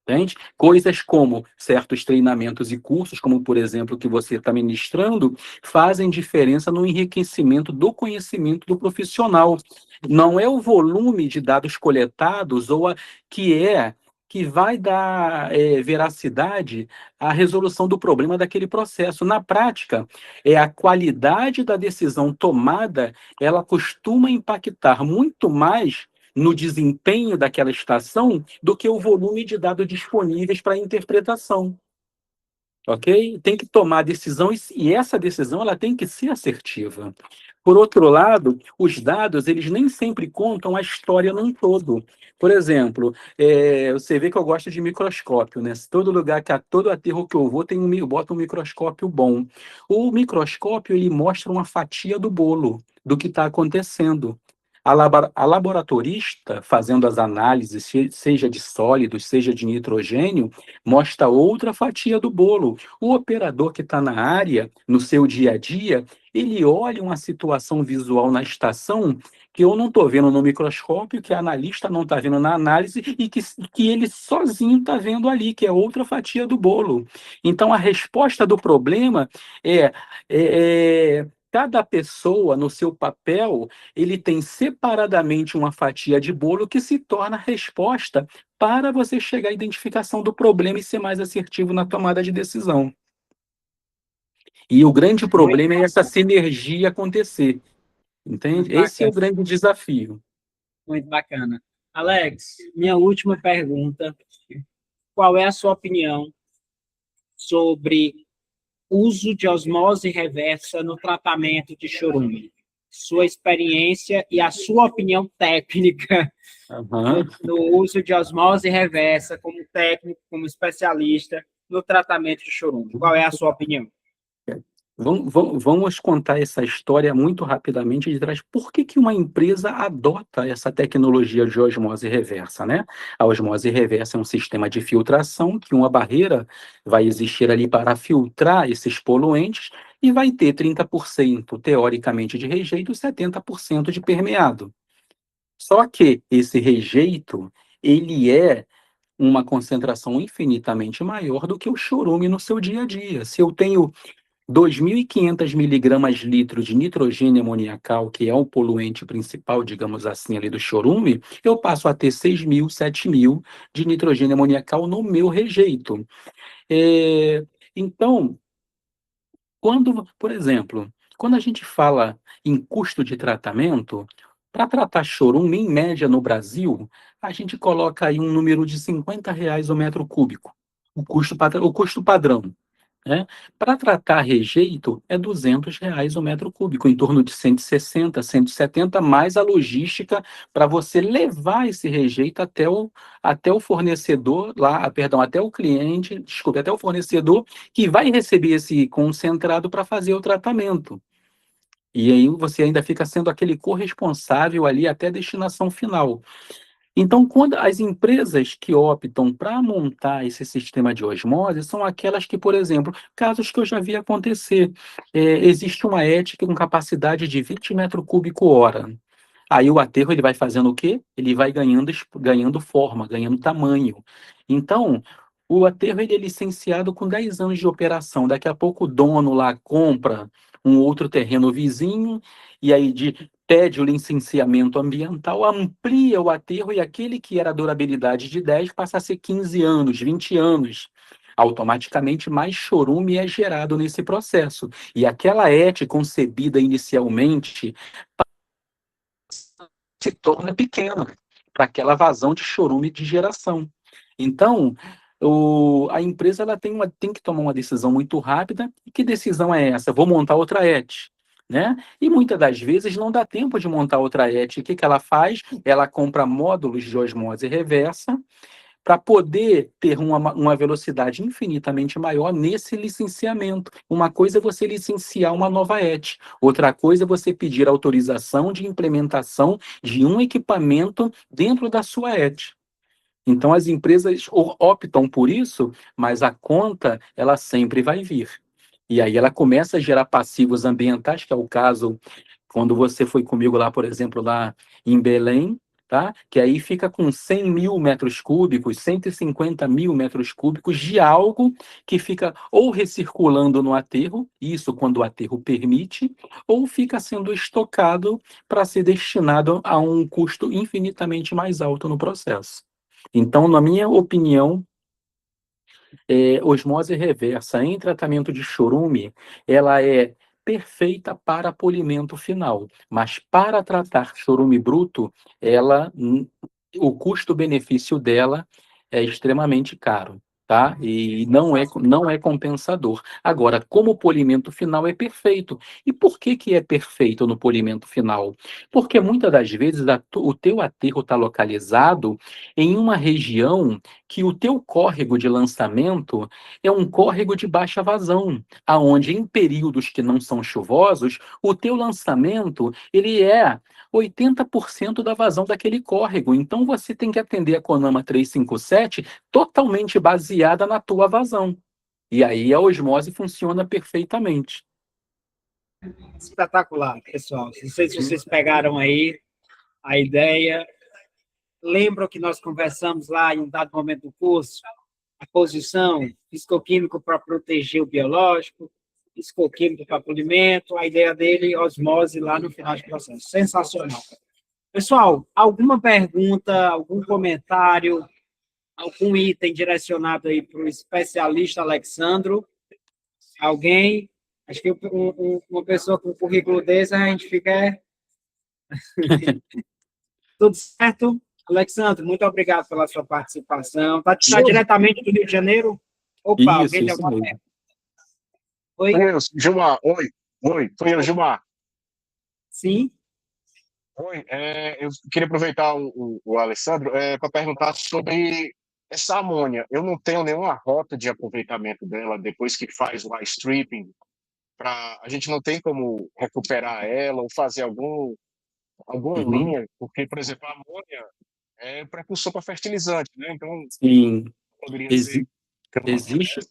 Entende? Coisas como certos treinamentos e cursos, como por exemplo o que você está ministrando, fazem diferença no enriquecimento do conhecimento do profissional. Não é o volume de dados coletados que vai dar veracidade à resolução do problema daquele processo. Na prática, é a qualidade da decisão tomada, ela costuma impactar muito mais no desempenho daquela estação do que o volume de dados disponíveis para interpretação. Ok? Tem que tomar decisão e essa decisão ela tem que ser assertiva. Por outro lado, os dados, eles nem sempre contam a história num todo. Por exemplo, você vê que eu gosto de microscópio, né? Todo lugar, todo aterro que eu vou, eu boto um microscópio bom. O microscópio, ele mostra uma fatia do bolo, do que está acontecendo. A laboratorista, fazendo as análises, seja de sólidos, seja de nitrogênio, mostra outra fatia do bolo. O operador que está na área, no seu dia a dia, ele olha uma situação visual na estação que eu não estou vendo no microscópio, que a analista não está vendo na análise e que ele sozinho está vendo ali, que é outra fatia do bolo. Então, a resposta do problema cada pessoa, no seu papel, ele tem separadamente uma fatia de bolo que se torna a resposta para você chegar à identificação do problema e ser mais assertivo na tomada de decisão. E o grande problema é essa sinergia acontecer, entende? Esse é o grande desafio. Muito bacana. Alex, minha última pergunta. Qual é a sua opinião sobre uso de osmose reversa no tratamento de chorume? Sua experiência e a sua opinião técnica no uso de osmose reversa como técnico, como especialista no tratamento de chorume. Qual é a sua opinião? Vamos contar essa história muito rapidamente de trás. Por que uma empresa adota essa tecnologia de osmose reversa, né? A osmose reversa é um sistema de filtração que uma barreira vai existir ali para filtrar esses poluentes e vai ter 30% teoricamente de rejeito e 70% de permeado. Só que esse rejeito, ele é uma concentração infinitamente maior do que o chorume no seu dia a dia. Se eu tenho 2.500 miligramas litro de nitrogênio amoniacal, que é o poluente principal, digamos assim, ali do chorume, eu passo a ter 6.000, 7.000 de nitrogênio amoniacal no meu rejeito. Então, por exemplo, quando a gente fala em custo de tratamento, para tratar chorume, em média no Brasil, a gente coloca aí um número de R$ 50 o metro cúbico, o custo padrão. Né? Para tratar rejeito, é R$ 200 o metro cúbico, em torno de 160, 170, mais a logística para você levar esse rejeito até o fornecedor, até o cliente, desculpe, até o fornecedor, que vai receber esse concentrado para fazer o tratamento. E aí você ainda fica sendo aquele corresponsável ali até a destinação final. Então, quando as empresas que optam para montar esse sistema de osmose são aquelas que, por exemplo, casos que eu já vi acontecer, existe uma ética com capacidade de 20 metros cúbicos hora. Aí o aterro ele vai fazendo o quê? Ele vai ganhando forma, ganhando tamanho. Então, o aterro ele é licenciado com 10 anos de operação. Daqui a pouco o dono lá compra um outro terreno vizinho e aí pede o licenciamento ambiental, amplia o aterro e aquele que era durabilidade de 10 passa a ser 15 anos, 20 anos. Automaticamente mais chorume é gerado nesse processo. E aquela ET concebida inicialmente se torna pequena para aquela vazão de chorume de geração. Então, a empresa ela tem que tomar uma decisão muito rápida. E que decisão é essa? Vou montar outra ET. Né? E muitas das vezes não dá tempo de montar outra ET. O que ela faz? Ela compra módulos de osmose reversa para poder ter uma velocidade infinitamente maior nesse licenciamento. Uma coisa é você licenciar uma nova ET, outra coisa é você pedir autorização de implementação de um equipamento dentro da sua ET. Então, as empresas optam por isso, mas a conta, ela sempre vai vir. E aí ela começa a gerar passivos ambientais, que é o caso quando você foi comigo lá, por exemplo, lá em Belém, tá? Que aí fica com 100 mil metros cúbicos, 150 mil metros cúbicos de algo que fica ou recirculando no aterro, isso quando o aterro permite, ou fica sendo estocado para ser destinado a um custo infinitamente mais alto no processo. Então, na minha opinião, osmose reversa em tratamento de chorume, ela é perfeita para polimento final, mas para tratar chorume bruto, o custo-benefício dela é extremamente caro. Tá? E não é compensador. Agora, como polimento final é perfeito. E por que que é perfeito no polimento final? Porque muitas das vezes o teu aterro está localizado em uma região que o teu córrego de lançamento é um córrego de baixa vazão, aonde em períodos que não são chuvosos, o teu lançamento, ele é 80% da vazão daquele córrego. Então você tem que atender a CONAMA 357 totalmente baseada na tua vazão. E aí a osmose funciona perfeitamente. Espetacular, pessoal. Não sei se vocês pegaram aí a ideia. Lembram que nós conversamos lá em um dado momento do curso? A posição fisicoquímico para proteger o biológico, fisicoquímico para polimento, a ideia dele, osmose lá no final do processo. Sensacional. Pessoal, alguma pergunta, algum comentário, algum item direcionado aí para o especialista Alexandro? Alguém? Acho que uma pessoa com um currículo desse, a gente fica... Tudo certo? Alexandre, muito obrigado pela sua participação. Está diretamente do Rio de Janeiro? Opa, alguém tem Isso alguma mesmo. pergunta? Oi? Foi eu, Gilmar. Oi, oi, foi eu, Gilmar. Sim? Oi, eu queria aproveitar o Alessandro para perguntar sobre essa amônia. Eu não tenho nenhuma rota de aproveitamento dela depois que faz o ice stripping. A gente não tem como recuperar ela ou fazer alguma Uhum. linha, porque, por exemplo, a amônia é precursor para fertilizante, né? Então, Sim, poderia ser exi- que uma rota existe, dessa.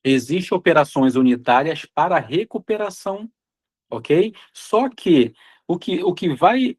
existe operações unitárias para recuperação, ok? Só que o que vai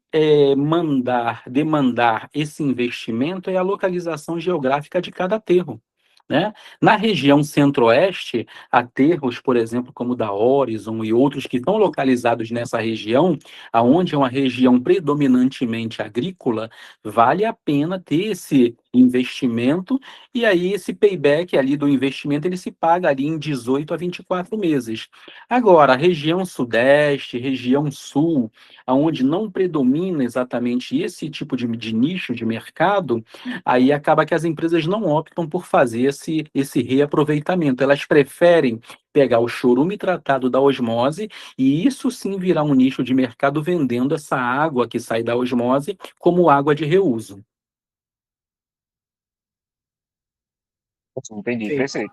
demandar esse investimento é a localização geográfica de cada aterro, né? Na região centro-oeste, aterros, por exemplo, como o da Horizon e outros que estão localizados nessa região, aonde é uma região predominantemente agrícola, vale a pena ter esse investimento e aí esse payback ali do investimento ele se paga ali em 18 a 24 meses. Agora, a região sudeste, região sul, aonde não predomina exatamente esse tipo de nicho de mercado, aí acaba que as empresas não optam por fazer esse reaproveitamento. Elas preferem pegar o chorume tratado da osmose e isso sim virar um nicho de mercado vendendo essa água que sai da osmose como água de reuso. Entendi, Perfeito.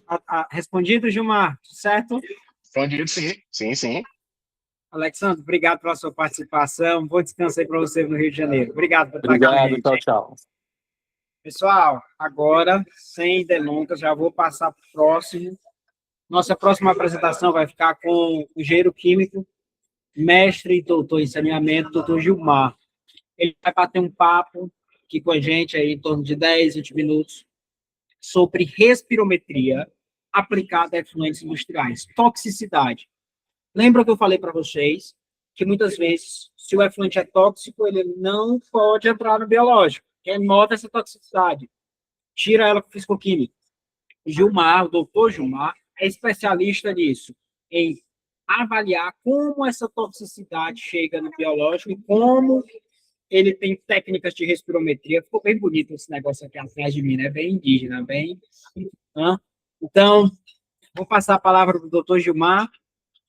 perfeito. Respondido, Gilmar, certo? Respondido, sim, sim, sim. Alexandre, obrigado pela sua participação. Bom descanso aí para você no Rio de Janeiro. Obrigado por estar com a Obrigado, gente. tchau, tchau. Pessoal, agora, sem delongas, já vou passar para o próximo. Nossa próxima apresentação vai ficar com o engenheiro químico, mestre e doutor em saneamento, doutor Gilmar. Ele vai bater um papo aqui com a gente aí em torno de 10, 20 minutos sobre respirometria aplicada a efluentes industriais, toxicidade. Lembra que eu falei para vocês que muitas vezes, se o efluente é tóxico, ele não pode entrar no biológico. Quem nota essa toxicidade? Tira ela com fisicoquímica. Gilmar, o doutor Gilmar, é especialista nisso, em avaliar como essa toxicidade chega no biológico e como ele tem técnicas de respirometria. Ficou bem bonito esse negócio aqui atrás de mim, né? Bem indígena, bem... Então, vou passar a palavra para o doutor Gilmar.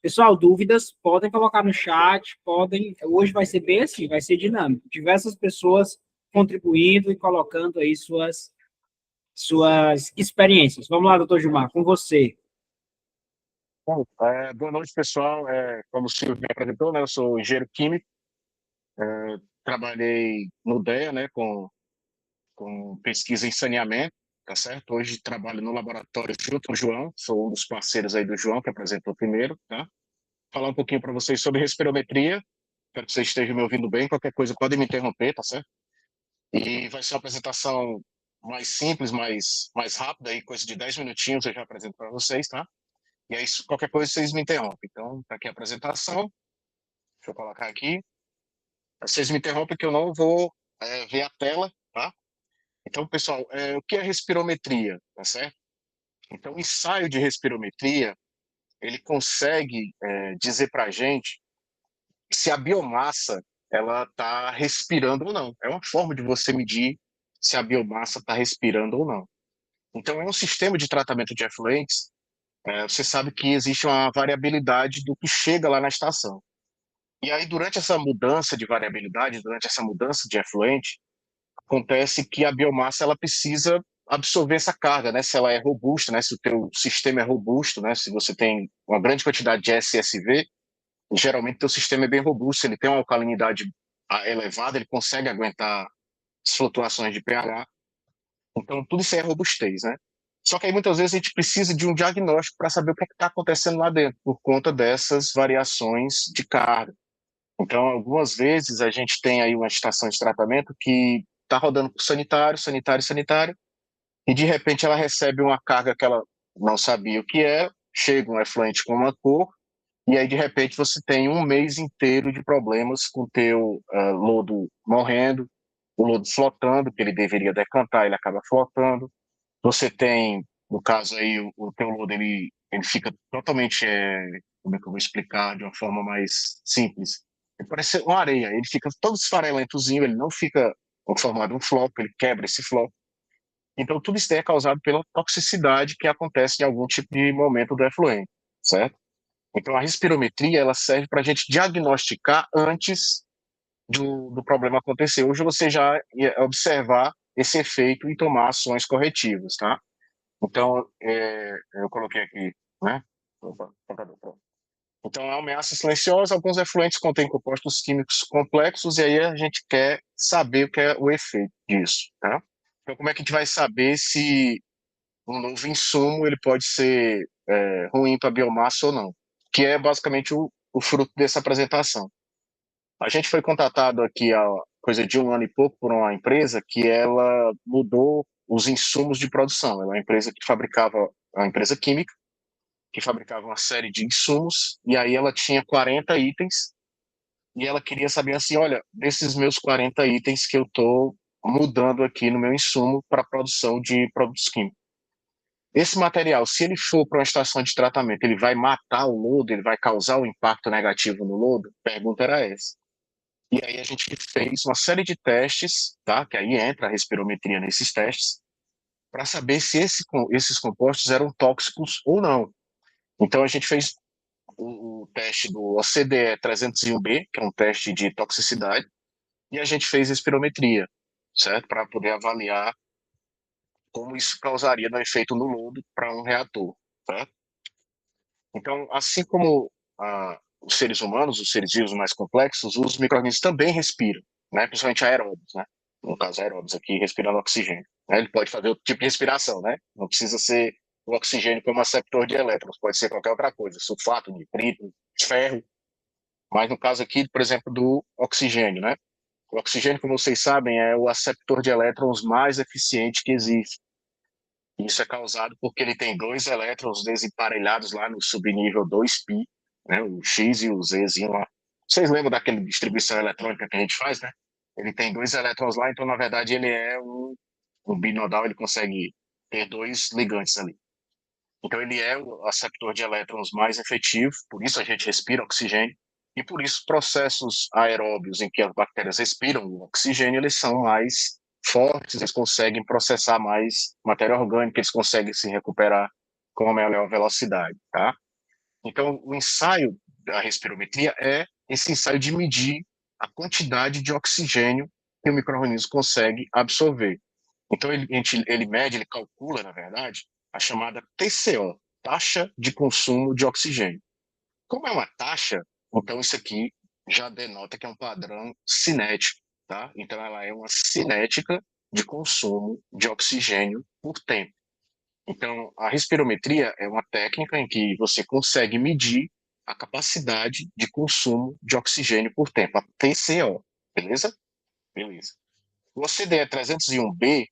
Pessoal, dúvidas, podem colocar no chat, podem... Hoje vai ser bem assim, vai ser dinâmico. Diversas pessoas contribuindo e colocando aí suas experiências. Vamos lá, doutor Gilmar, com você. Bom, boa noite, pessoal. Como o senhor me apresentou, né, eu sou engenheiro químico, trabalhei no DEA, né, com pesquisa em saneamento, tá certo? Hoje trabalho no laboratório junto com o João, sou um dos parceiros aí do João, que apresentou primeiro, tá? Falar um pouquinho para vocês sobre respirometria, espero que vocês estejam me ouvindo bem, qualquer coisa podem me interromper, tá certo? E vai ser uma apresentação mais simples, mais rápida, aí coisa de 10 minutinhos eu já apresento para vocês, tá? E aí, qualquer coisa, vocês me interrompem. Então, tá aqui a apresentação. Deixa eu colocar aqui. Vocês me interrompem que eu não vou ver a tela, tá? Então, pessoal, o que é respirometria, tá certo? Então, o ensaio de respirometria, ele consegue dizer para a gente se a biomassa ela está respirando ou não. É uma forma de você medir se a biomassa está respirando ou não. Então, é um sistema de tratamento de efluentes. Você sabe que existe uma variabilidade do que chega lá na estação. E aí, durante essa mudança de variabilidade, durante essa mudança de efluente, acontece que a biomassa ela precisa absorver essa carga, né? Se ela é robusta, né? Se o teu sistema é robusto, né? Se você tem uma grande quantidade de SSV, geralmente teu sistema é bem robusto, ele tem uma alcalinidade elevada, ele consegue aguentar as flutuações de pH. Então, tudo isso é robustez, né? Só que aí muitas vezes a gente precisa de um diagnóstico para saber o que está acontecendo lá dentro, por conta dessas variações de carga. Então, algumas vezes a gente tem aí uma estação de tratamento que está rodando por sanitário, sanitário, sanitário, e de repente ela recebe uma carga que ela não sabia o que é, chega um efluente com uma cor, e aí de repente você tem um mês inteiro de problemas com o teu lodo morrendo, o lodo flotando, que ele deveria decantar, ele acaba flotando. Você tem, no caso aí, o teu lodo, ele fica totalmente, como é que eu vou explicar de uma forma mais simples? Ele parece uma areia, ele fica todo esfarelentozinho, ele não fica formado um flop, ele quebra esse flop. Então, tudo isso é causado pela toxicidade que acontece em algum tipo de momento do efluente, certo? Então, a respirometria, ela serve para a gente diagnosticar antes do problema acontecer. Hoje você já ia observar esse efeito e tomar ações corretivas, tá? Então, eu coloquei aqui, né? Opa, pronto. Então, é uma ameaça silenciosa, alguns efluentes contêm compostos químicos complexos, e aí a gente quer saber o que é o efeito disso, tá? Então, como é que a gente vai saber se um novo insumo ele pode ser ruim para a biomassa ou não? Que é basicamente o fruto dessa apresentação. A gente foi contatado aqui há coisa de 1 ano e pouco por uma empresa que ela mudou os insumos de produção. Ela é uma empresa que fabricava, uma empresa química, que fabricava uma série de insumos, e aí ela tinha 40 itens, e ela queria saber assim, olha, desses meus 40 itens que eu estou mudando aqui no meu insumo para a produção de produtos químicos. Esse material, se ele for para uma estação de tratamento, ele vai matar o lodo, ele vai causar um impacto negativo no lodo? A pergunta era essa. E aí a gente fez uma série de testes, tá? Que aí entra a respirometria nesses testes, para saber se esses compostos eram tóxicos ou não. Então a gente fez o teste do OCDE 301B, que é um teste de toxicidade, e a gente fez respirometria, certo? Para poder avaliar como isso causaria no efeito no lodo para um reator, certo? Então, assim como os seres humanos, os seres vivos mais complexos, os micro-organismos também respiram, né? Principalmente aeróbios, né? No caso, aeróbios aqui, respirando oxigênio. Né? Ele pode fazer outro tipo de respiração, né? Não precisa ser o oxigênio como aceptor de elétrons, pode ser qualquer outra coisa, sulfato, nitrito, ferro, mas no caso aqui, por exemplo, do oxigênio, né? O oxigênio, como vocês sabem, é o aceptor de elétrons mais eficiente que existe. Isso é causado porque ele tem dois elétrons desemparelhados lá no subnível 2π, né, o X e o Zzinho lá. Vocês lembram daquela distribuição eletrônica que a gente faz, né? Ele tem dois elétrons lá, então, na verdade, ele é um binodal, ele consegue ter dois ligantes ali. Então, ele é o aceptor de elétrons mais efetivo, por isso a gente respira oxigênio, e por isso processos aeróbios em que as bactérias respiram o oxigênio, eles são mais fortes, eles conseguem processar mais matéria orgânica, eles conseguem se recuperar com uma maior velocidade, tá? Então, o ensaio da respirometria é esse ensaio de medir a quantidade de oxigênio que o micro-organismo consegue absorver. Então, ele mede, ele calcula, na verdade, a chamada TCO, taxa de consumo de oxigênio. Como é uma taxa, então isso aqui já denota que é um padrão cinético, tá? Então, ela é uma cinética de consumo de oxigênio por tempo. Então, a respirometria é uma técnica em que você consegue medir a capacidade de consumo de oxigênio por tempo, a TCO, beleza? Beleza. O OCDE 301B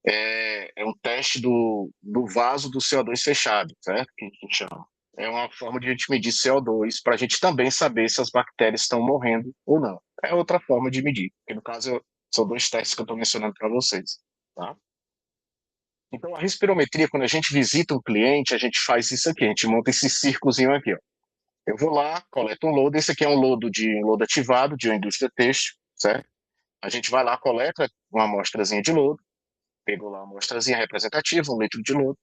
é um teste do vaso do CO2 fechado, certo? Que a gente chama. É uma forma de a gente medir CO2 para a gente também saber se as bactérias estão morrendo ou não. É outra forma de medir, que no caso são 2 testes que eu estou mencionando para vocês. Tá? Então, a respirometria, quando a gente visita um cliente, a gente faz isso aqui, a gente monta esse círculozinho aqui. Ó. Eu vou lá, coleto um lodo, esse aqui é um lodo ativado de uma indústria têxtil, certo? A gente vai lá, coleta uma amostrazinha de lodo, pegou lá uma amostrazinha representativa, 1 litro de lodo.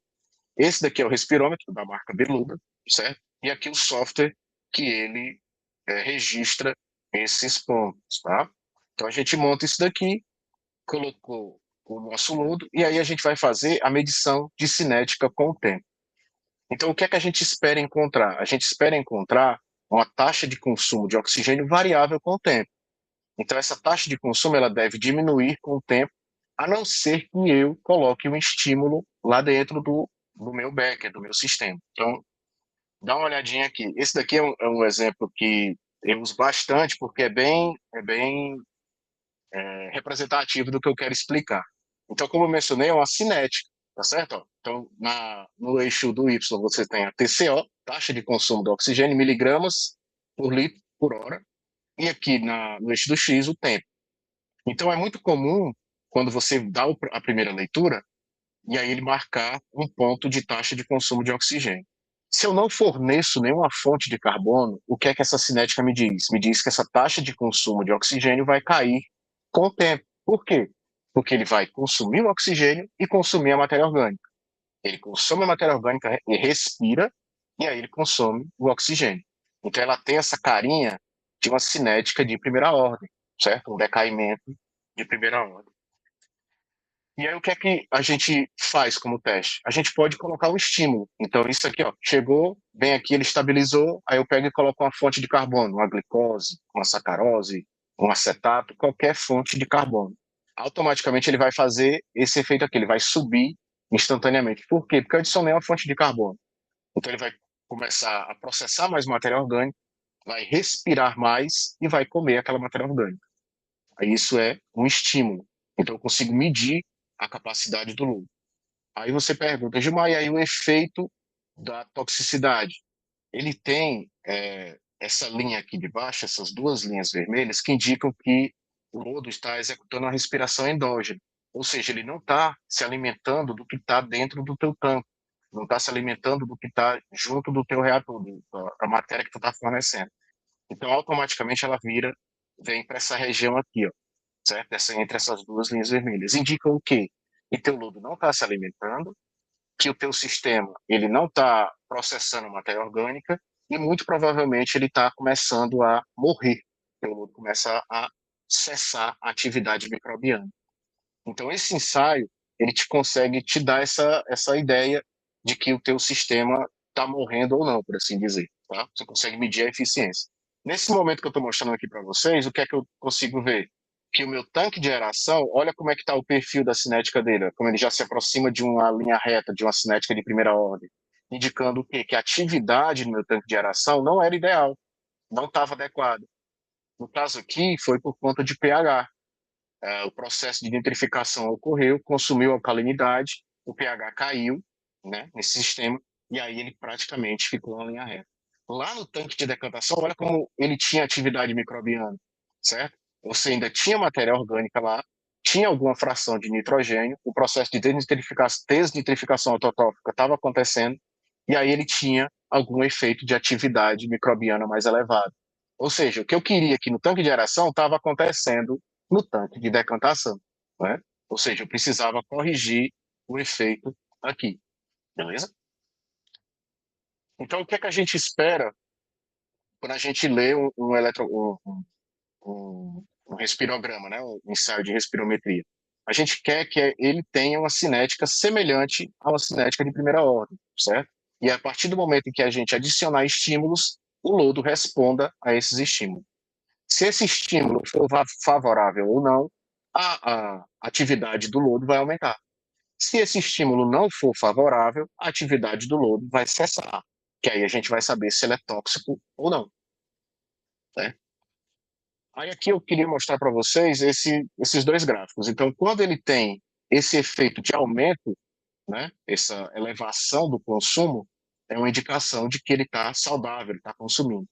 Esse daqui é o respirômetro da marca Beluga, certo? E aqui o software que ele registra esses pontos, tá? Então a gente monta isso daqui, colocou o nosso lodo, e aí a gente vai fazer a medição de cinética com o tempo. Então o que é que a gente espera encontrar? A gente espera encontrar uma taxa de consumo de oxigênio variável com o tempo. Então essa taxa de consumo ela deve diminuir com o tempo, a não ser que eu coloque um estímulo lá dentro do meu backer, do meu sistema. Então, dá uma olhadinha aqui. Esse daqui é um exemplo que eu uso bastante, porque é bem representativo do que eu quero explicar. Então, como eu mencionei, é uma cinética, tá certo? Ó, então, no eixo do Y, você tem a TCO, taxa de consumo de oxigênio, miligramas por litro por hora, e aqui no eixo do X, o tempo. Então, é muito comum, quando você dá a primeira leitura, e aí ele marcar um ponto de taxa de consumo de oxigênio. Se eu não forneço nenhuma fonte de carbono, o que é que essa cinética me diz? Me diz que essa taxa de consumo de oxigênio vai cair com o tempo. Por quê? Porque ele vai consumir o oxigênio e consumir a matéria orgânica. Ele consome a matéria orgânica e respira, e aí ele consome o oxigênio. Então ela tem essa carinha de uma cinética de primeira ordem, certo? Um decaimento de primeira ordem. E aí o que é que a gente faz como teste? A gente pode colocar um estímulo. Então isso aqui, ó, chegou, vem aqui, ele estabilizou, aí eu pego e coloco uma fonte de carbono, uma glicose, uma sacarose, um acetato, qualquer fonte de carbono. Automaticamente ele vai fazer esse efeito aqui, ele vai subir instantaneamente. Por quê? Porque eu adicionei uma fonte de carbono. Então ele vai começar a processar mais matéria orgânica, vai respirar mais e vai comer aquela matéria orgânica. Aí isso é um estímulo. Então eu consigo medir a capacidade do lobo. Aí você pergunta, Gilmar, e aí o efeito da toxicidade? Ele tem essa linha aqui de baixo, essas 2 linhas vermelhas, que indicam que o lodo está executando uma respiração endógena, ou seja, ele não está se alimentando do que está dentro do teu tanque, não está se alimentando do que está junto do teu reator, da matéria que tu está fornecendo. Então, automaticamente, ela vem para essa região aqui, ó, certo? Entre essas 2 linhas vermelhas. Indicam o quê? Que teu lodo não está se alimentando, que o teu sistema ele não está processando matéria orgânica e muito provavelmente ele está começando a morrer. Teu lodo começa a cessar a atividade microbiana. Então esse ensaio ele consegue te dar essa ideia de que o teu sistema está morrendo ou não, por assim dizer. Tá? Você consegue medir a eficiência. Nesse momento que eu estou mostrando aqui para vocês, o que é que eu consigo ver? Que o meu tanque de aeração, olha como é que está o perfil da cinética dele, como ele já se aproxima de uma linha reta, de uma cinética de primeira ordem, indicando o quê? Que a atividade no meu tanque de aeração não era ideal, não estava adequada. No caso aqui, foi por conta de pH. O processo de nitrificação ocorreu, consumiu alcalinidade, o pH caiu, né, nesse sistema, e aí ele praticamente ficou na linha reta. Lá no tanque de decantação, olha como ele tinha atividade microbiana, certo? Você ainda tinha matéria orgânica lá, tinha alguma fração de nitrogênio, o processo de desnitrificação autotrófica estava acontecendo, e aí ele tinha algum efeito de atividade microbiana mais elevado. Ou seja, o que eu queria aqui no tanque de aeração estava acontecendo no tanque de decantação, né? Ou seja, eu precisava corrigir o efeito aqui, beleza? Então, o que é que a gente espera quando a gente lê um respirograma, né? Um ensaio de respirometria? A gente quer que ele tenha uma cinética semelhante a uma cinética de primeira ordem, certo? E a partir do momento em que a gente adicionar estímulos, o lodo responda a esses estímulos. Se esse estímulo for favorável ou não, a atividade do lodo vai aumentar. Se esse estímulo não for favorável, a atividade do lodo vai cessar, que aí a gente vai saber se ele é tóxico ou não. Né? Aí aqui eu queria mostrar para vocês esses dois gráficos. Então, quando ele tem esse efeito de aumento, né, essa elevação do consumo, é uma indicação de que ele está saudável, ele está consumindo.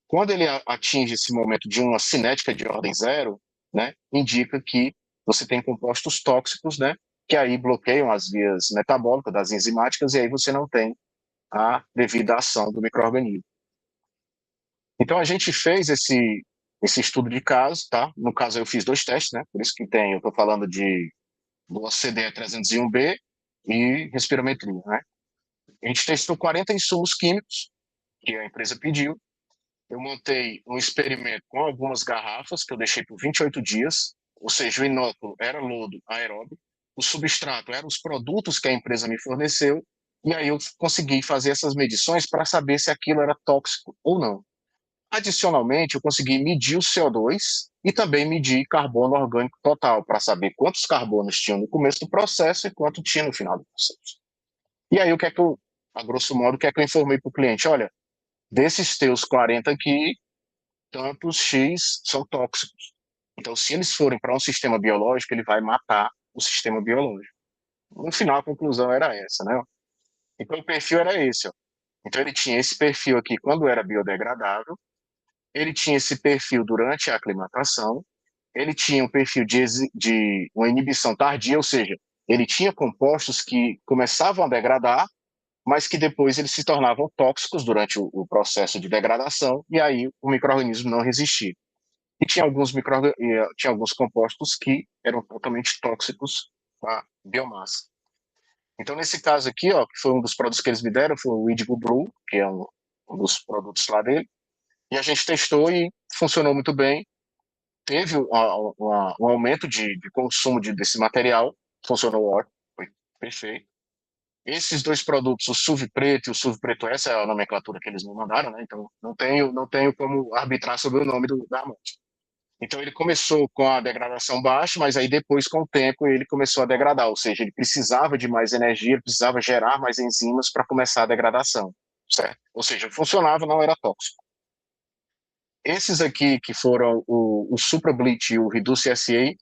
Quando ele atinge esse momento de uma cinética de ordem zero, né, indica que você tem compostos tóxicos, né, que aí bloqueiam as vias metabólicas das enzimáticas e aí você não tem a devida ação do micro-organismo. Então a gente fez esse estudo de caso, tá? No caso eu fiz 2 testes, né? Por isso que eu estou falando do OCDE 301B e respirometria, né? A gente testou 40 insumos químicos que a empresa pediu. Eu montei um experimento com algumas garrafas que eu deixei por 28 dias, ou seja, o inóculo era lodo aeróbio, o substrato eram os produtos que a empresa me forneceu, e aí eu consegui fazer essas medições para saber se aquilo era tóxico ou não. Adicionalmente, eu consegui medir o CO2 e também medir carbono orgânico total, para saber quantos carbonos tinham no começo do processo e quanto tinha no final do processo. E aí, a grosso modo, o que é que eu informei para o cliente? Olha, desses teus 40 aqui, tantos X são tóxicos. Então, se eles forem para um sistema biológico, ele vai matar o sistema biológico. No final, a conclusão era essa, né? Então, o perfil era esse, ó. Então, ele tinha esse perfil aqui quando era biodegradável, ele tinha esse perfil durante a aclimatação, ele tinha um perfil de uma inibição tardia, ou seja, ele tinha compostos que começavam a degradar, mas que depois eles se tornavam tóxicos durante o processo de degradação, e aí o micro-organismo não resistia. E tinha alguns compostos que eram totalmente tóxicos à biomassa. Então, nesse caso aqui, ó, que foi um dos produtos que eles me deram, foi o Indigo Blue, que é um dos produtos lá dele, e a gente testou e funcionou muito bem. Teve um aumento de consumo desse material, funcionou ótimo, foi perfeito. Esses dois produtos, o SUV Preto e o SUV Preto S, é a nomenclatura que eles me mandaram, né? Então não tenho como arbitrar sobre o nome da amostra. Então ele começou com a degradação baixa, mas aí depois, com o tempo, ele começou a degradar, ou seja, ele precisava de mais energia, ele precisava gerar mais enzimas para começar a degradação, certo? Ou seja, funcionava, não era tóxico. Esses aqui, que foram o Supra Bleach e o Reduce SA,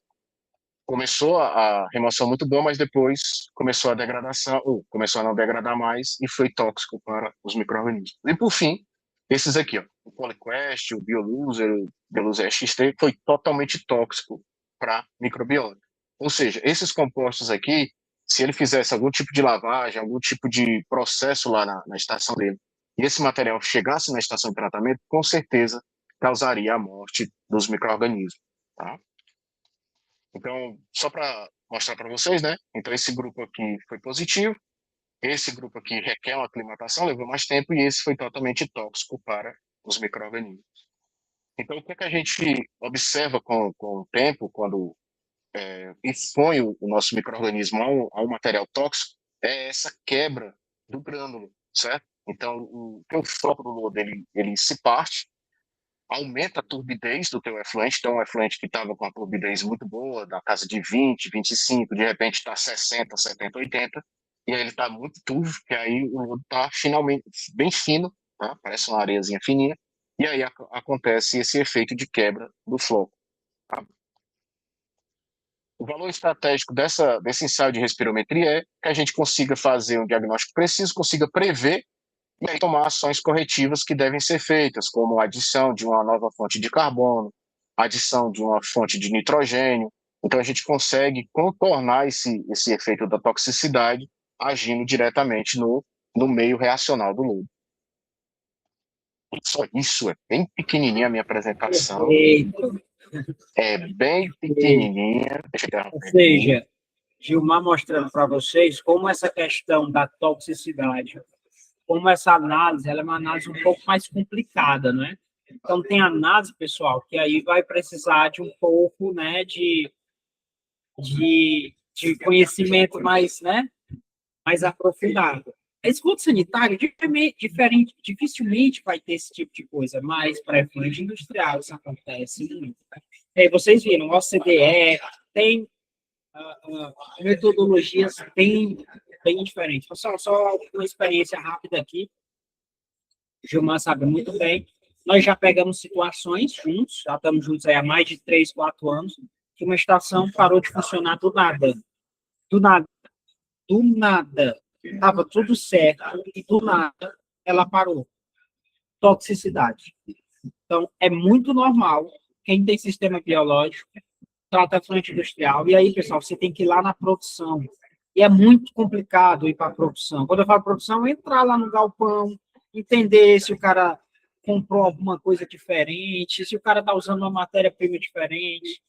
começou a remoção muito boa, mas depois começou a degradação, ou começou a não degradar mais e foi tóxico para os micro-organismos. E por fim, esses aqui, ó, o PolyQuest, o BioLoser, o BioLoser XT, foi totalmente tóxico para microbiota. Ou seja, esses compostos aqui, se ele fizesse algum tipo de lavagem, algum tipo de processo lá na estação dele, e esse material chegasse na estação de tratamento, com certeza causaria a morte dos micro-organismos, tá? Então, só para mostrar para vocês, né? Então, esse grupo aqui foi positivo, esse grupo aqui requer uma aclimatação, levou mais tempo, e esse foi totalmente tóxico para os micro-organismos. Então, o que é que a gente observa com o tempo, quando expõe o nosso micro-organismo a um material tóxico, é essa quebra do grânulo, certo? Então, o floco do lodo, ele se parte, aumenta a turbidez do teu efluente, então um efluente que estava com a turbidez muito boa, da casa de 20, 25, de repente está 60, 70, 80, e aí ele está muito turvo, que aí o lodo está finalmente bem fino, tá? Parece uma areiazinha fininha, e aí acontece esse efeito de quebra do floco. Tá? O valor estratégico desse ensaio de respirometria é que a gente consiga fazer um diagnóstico preciso, consiga prever e aí tomar ações corretivas que devem ser feitas, como a adição de uma nova fonte de carbono, adição de uma fonte de nitrogênio. Então, a gente consegue contornar esse efeito da toxicidade agindo diretamente no meio reacional do lodo. Só isso, é bem pequenininha a minha apresentação. Perfeito. É bem pequenininha. Deixa eu interromper Ou seja, Gilmar mostrando para vocês como essa questão da toxicidade, como essa análise, ela é uma análise um pouco mais complicada, não é? Então, tem análise, pessoal, que aí vai precisar de um pouco, né, de conhecimento mais, né, mais aprofundado. A esgoto sanitário, dificilmente vai ter esse tipo de coisa, mas para efluente industrial isso acontece muito. Vocês viram, o OCDE tem metodologias bem diferentes. Só uma experiência rápida aqui. O Gilmar sabe muito bem. Nós já pegamos situações juntos, já estamos juntos aí há mais de 3, 4 anos, que uma estação parou de funcionar do nada. Do nada. Do nada. Estava tudo certo e do nada ela parou. Toxicidade. Então, é muito normal quem tem sistema biológico trata efluente industrial. E aí, pessoal, você tem que ir lá na produção. E é muito complicado ir para a produção. Quando eu falo produção, é entrar lá no galpão, entender se o cara comprou alguma coisa diferente, se o cara está usando uma matéria-prima diferente.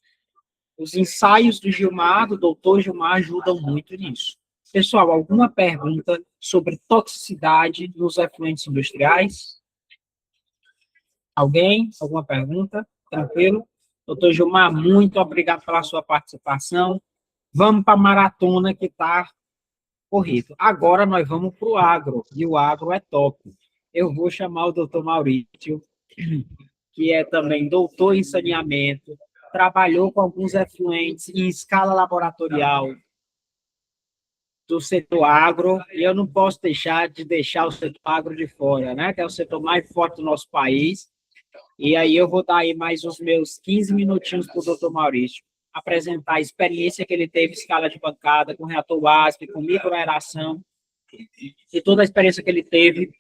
Os ensaios do Gilmar, do doutor Gilmar, ajudam muito nisso. Pessoal, alguma pergunta sobre toxicidade nos efluentes industriais? Alguém? Alguma pergunta? Tranquilo? Doutor Gilmar, muito obrigado pela sua participação. Vamos para a maratona que está corrido. Agora nós vamos para o agro, e o agro é top. Eu vou chamar o doutor Maurício, que é também doutor em saneamento, trabalhou com alguns efluentes em escala laboratorial do setor agro, e eu não posso deixar o setor agro de fora, né? Que é o setor mais forte do nosso país. E aí eu vou dar aí mais os meus 15 minutinhos para o doutor Maurício apresentar a experiência que ele teve em escala de bancada, com reator WASP, com microaeração, e toda a experiência que ele teve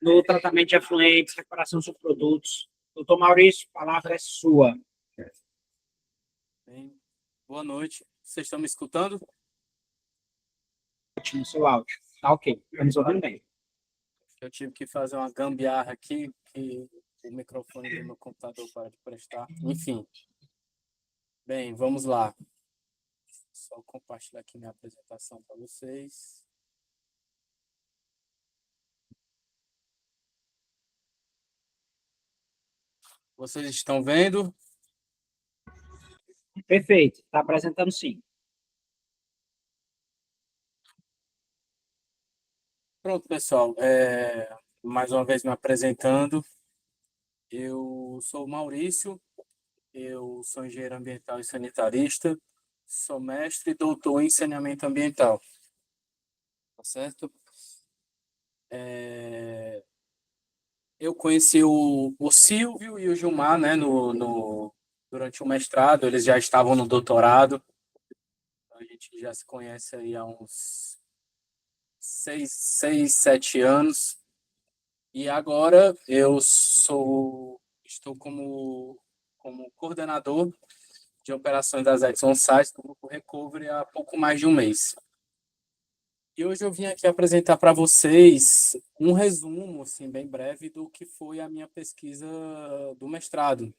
no tratamento de efluentes, recuperação de subprodutos. Doutor Maurício, a palavra é sua. Bem, boa noite. Vocês estão me escutando? Ótimo, seu áudio. Tá ok, estamos ouvindo bem. Eu tive que fazer uma gambiarra aqui, que o microfone do meu computador para de prestar. Enfim. Bem, vamos lá. Só compartilhar aqui minha apresentação para vocês. Vocês estão vendo? Perfeito, está apresentando sim. Pronto, pessoal. Mais uma vez me apresentando. Eu sou o Maurício, eu sou engenheiro ambiental e sanitarista, sou mestre e doutor em saneamento ambiental. Tá certo? Eu conheci o Silvio e o Gilmar, né, durante o mestrado, eles já estavam no doutorado. A gente já se conhece aí há uns 6, 7 anos. E agora eu estou como coordenador de operações das Exxon Sites do Grupo Recovery há pouco mais de um mês. E hoje eu vim aqui apresentar para vocês um resumo, assim, bem breve, do que foi a minha pesquisa do mestrado.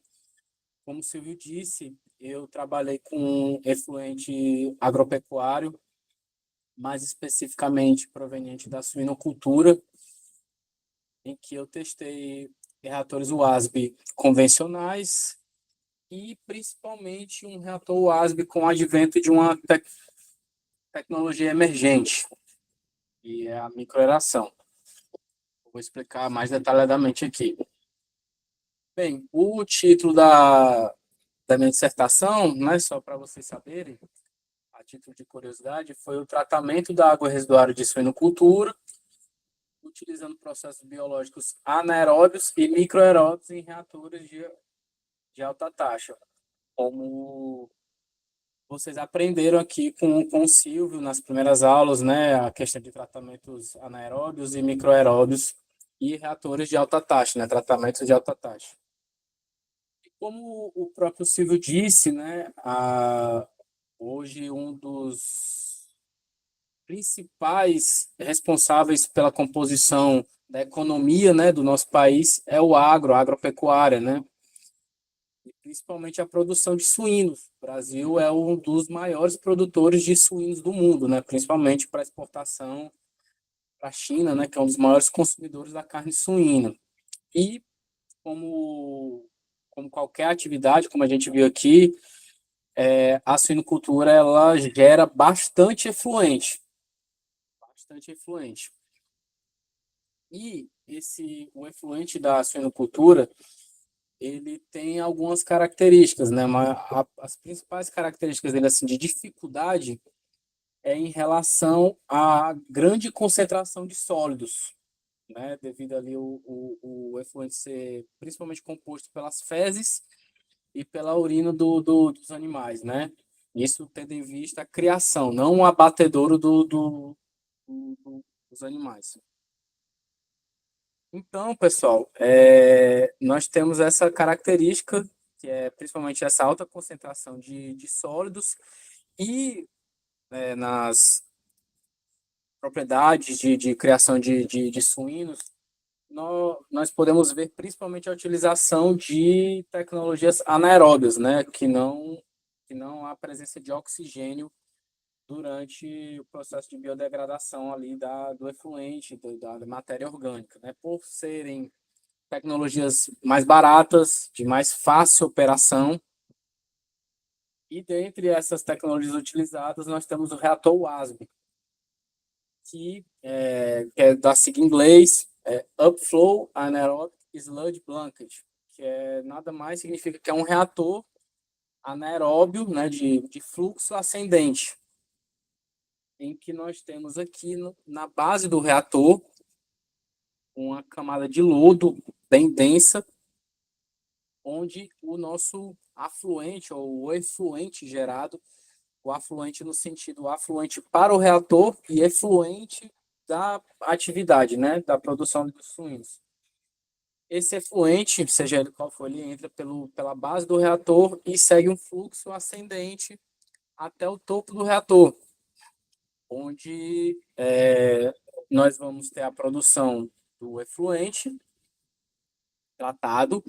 Como o Silvio disse, eu trabalhei com efluente agropecuário, mais especificamente proveniente da suinocultura, em que eu testei reatores WASB convencionais e principalmente um reator WASB com advento de uma tecnologia emergente, que é a microaeração. Vou explicar mais detalhadamente aqui. Bem, o título da minha dissertação, né, só para vocês saberem, a título de curiosidade, foi o tratamento da água residuária de suinocultura, utilizando processos biológicos anaeróbios e microaeróbios em reatores de alta taxa, como vocês aprenderam aqui com o Silvio nas primeiras aulas, né, a questão de tratamentos anaeróbios e microaeróbios e reatores de alta taxa, né, tratamentos de alta taxa. E como o próprio Silvio disse, né, hoje um dos principais responsáveis pela composição da economia, né, do nosso país é o a agropecuária, né? E principalmente a produção de suínos. O Brasil é um dos maiores produtores de suínos do mundo, né, principalmente para exportação para a China, né, que é um dos maiores consumidores da carne suína. E como qualquer atividade, como a gente viu aqui, a suinocultura ela gera bastante efluente. E o efluente da suinocultura, ele tem algumas características, né? Mas as principais características dele, assim, de dificuldade é em relação à grande concentração de sólidos. né, devido ali o efluente ser principalmente composto pelas fezes e pela urina dos animais, né? Isso tendo em vista a criação, não o abatedouro dos animais. Então, pessoal, nós temos essa característica, que é principalmente essa alta concentração de sólidos, e nas propriedades de criação de suínos, nós podemos ver principalmente a utilização de tecnologias anaeróbias, né, que não há presença de oxigênio durante o processo de biodegradação ali do efluente, da matéria orgânica, né, por serem tecnologias mais baratas, de mais fácil operação. E dentre essas tecnologias utilizadas, nós temos o reator WASB, que é da sigla em inglês, Upflow Anaerobic Sludge Blanket, que nada mais significa que é um reator anaeróbio, né, de fluxo ascendente, em que nós temos aqui na base do reator uma camada de lodo bem densa, onde o nosso afluente, ou o efluente gerado, o afluente no sentido afluente para o reator e efluente da atividade, né, da produção dos suínos. Esse efluente, seja ele qual for, ele entra pela base do reator e segue um fluxo ascendente até o topo do reator, onde nós vamos ter a produção do efluente tratado,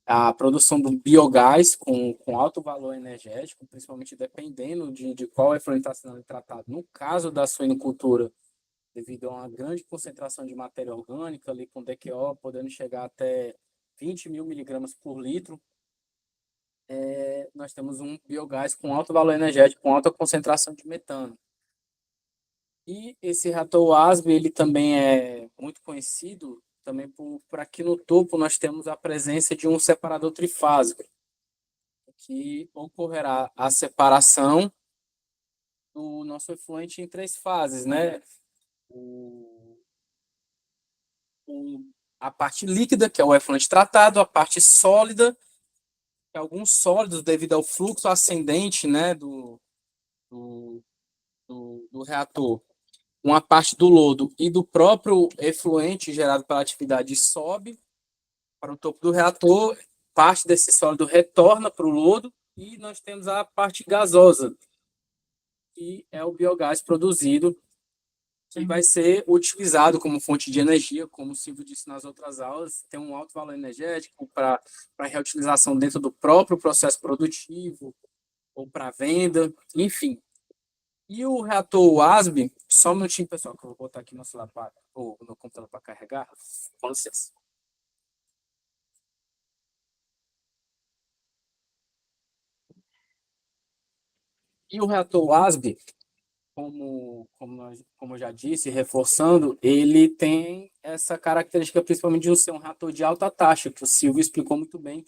a produção do biogás com alto valor energético, principalmente dependendo de qual efluente está sendo tratado. No caso da suinocultura, devido a uma grande concentração de matéria orgânica, ali com DQO podendo chegar até 20 mil miligramas por litro, nós temos um biogás com alto valor energético, com alta concentração de metano. E esse reator WASB, ele também é muito conhecido também por aqui no topo nós temos a presença de um separador trifásico, que ocorrerá a separação do nosso efluente em 3 fases, né? A parte líquida, que é o efluente tratado, a parte sólida, que alguns sólidos, devido ao fluxo ascendente, né, do reator, uma parte do lodo e do próprio efluente gerado pela atividade sobe para o topo do reator, parte desse sólido retorna para o lodo e nós temos a parte gasosa, que é o biogás produzido, que vai ser utilizado como fonte de energia, como o Silvio disse nas outras aulas, tem um alto valor energético para reutilização dentro do próprio processo produtivo ou para venda, enfim. E o reator WASB, só um minutinho, pessoal, que eu vou botar aqui no celular ou no computador para carregar. Com licença. E o reator WASB, como eu já disse, reforçando, ele tem essa característica principalmente de ser um reator de alta taxa, que o Silvio explicou muito bem,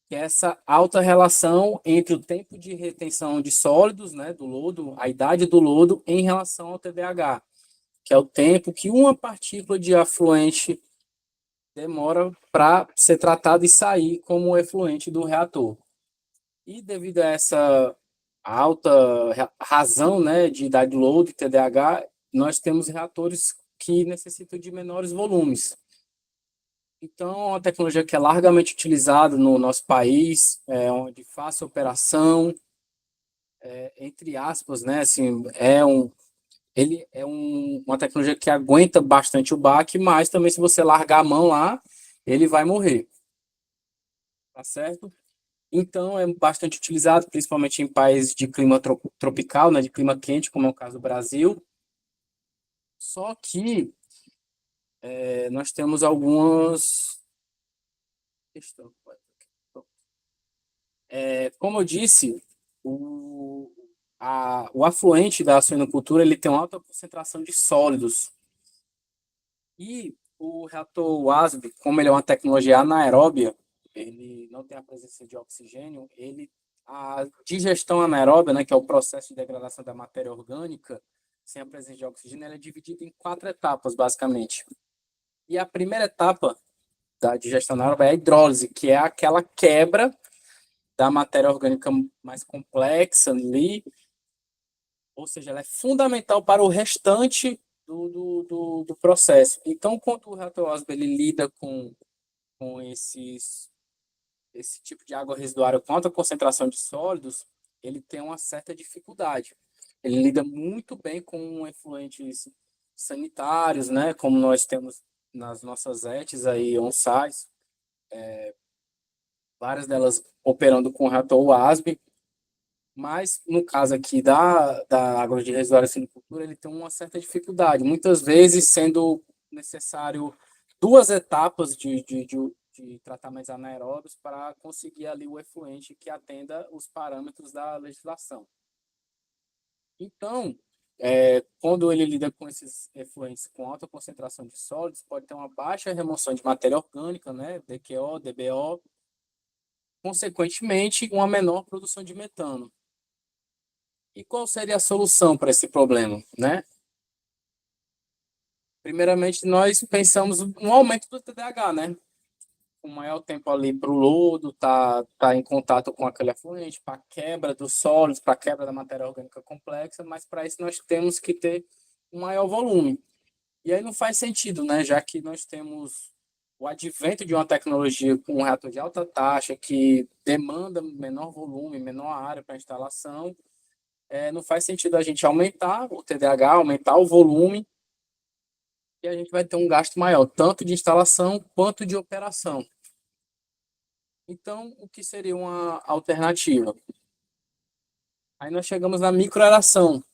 que é essa alta relação entre o tempo de retenção de sólidos, né, do lodo, a idade do lodo, em relação ao TDAH, que é o tempo que uma partícula de afluente demora para ser tratada e sair como efluente do reator. E devido a essa alta razão, né, de idade do lodo e TDAH, nós temos reatores que necessitam de menores volumes. Então, é uma tecnologia que é largamente utilizada no nosso país, de fácil operação, entre aspas, né, assim, uma tecnologia que aguenta bastante o baque, mas também se você largar a mão lá, ele vai morrer. Tá certo? Então, é bastante utilizado, principalmente em países de clima tropical, né, de clima quente, como é o caso do Brasil. Só que nós temos algumas questões. Como eu disse, o afluente da suinocultura ele tem uma alta concentração de sólidos. E o reator WASB, como ele é uma tecnologia anaeróbia, ele não tem a presença de oxigênio, a digestão anaeróbia, né, que é o processo de degradação da matéria orgânica, sem a presença de oxigênio, ela é dividida em 4 etapas, basicamente. E a primeira etapa da digestão anaeróbica é a hidrólise, que é aquela quebra da matéria orgânica mais complexa ali, ou seja, ela é fundamental para o restante do processo. Então, quando o reator Osby ele lida com esse tipo de água residuária com alta concentração de sólidos, ele tem uma certa dificuldade. Ele lida muito bem com efluentes sanitários, né, como nós temos nas nossas ETs aí, on-sites, várias delas operando com reator WASB, mas no caso aqui da água de residuário de silvicultura, ele tem uma certa dificuldade, muitas vezes sendo necessário 2 etapas de tratamentos anaeróbios para conseguir ali o efluente que atenda os parâmetros da legislação. Então, quando ele lida com esses efluentes com alta concentração de sólidos, pode ter uma baixa remoção de matéria orgânica, né, DQO, DBO, consequentemente, uma menor produção de metano. E qual seria a solução para esse problema, né? Primeiramente, nós pensamos no aumento do TDAH, né? O maior tempo ali para o lodo, tá em contato com aquele efluente, para quebra dos sólidos, para quebra da matéria orgânica complexa, mas para isso nós temos que ter um maior volume. E aí não faz sentido, né? Já que nós temos o advento de uma tecnologia com um reator de alta taxa que demanda menor volume, menor área para instalação, não faz sentido a gente aumentar o TDAH, aumentar o volume, e a gente vai ter um gasto maior, tanto de instalação quanto de operação. Então, o que seria uma alternativa? Aí nós chegamos na microaeração,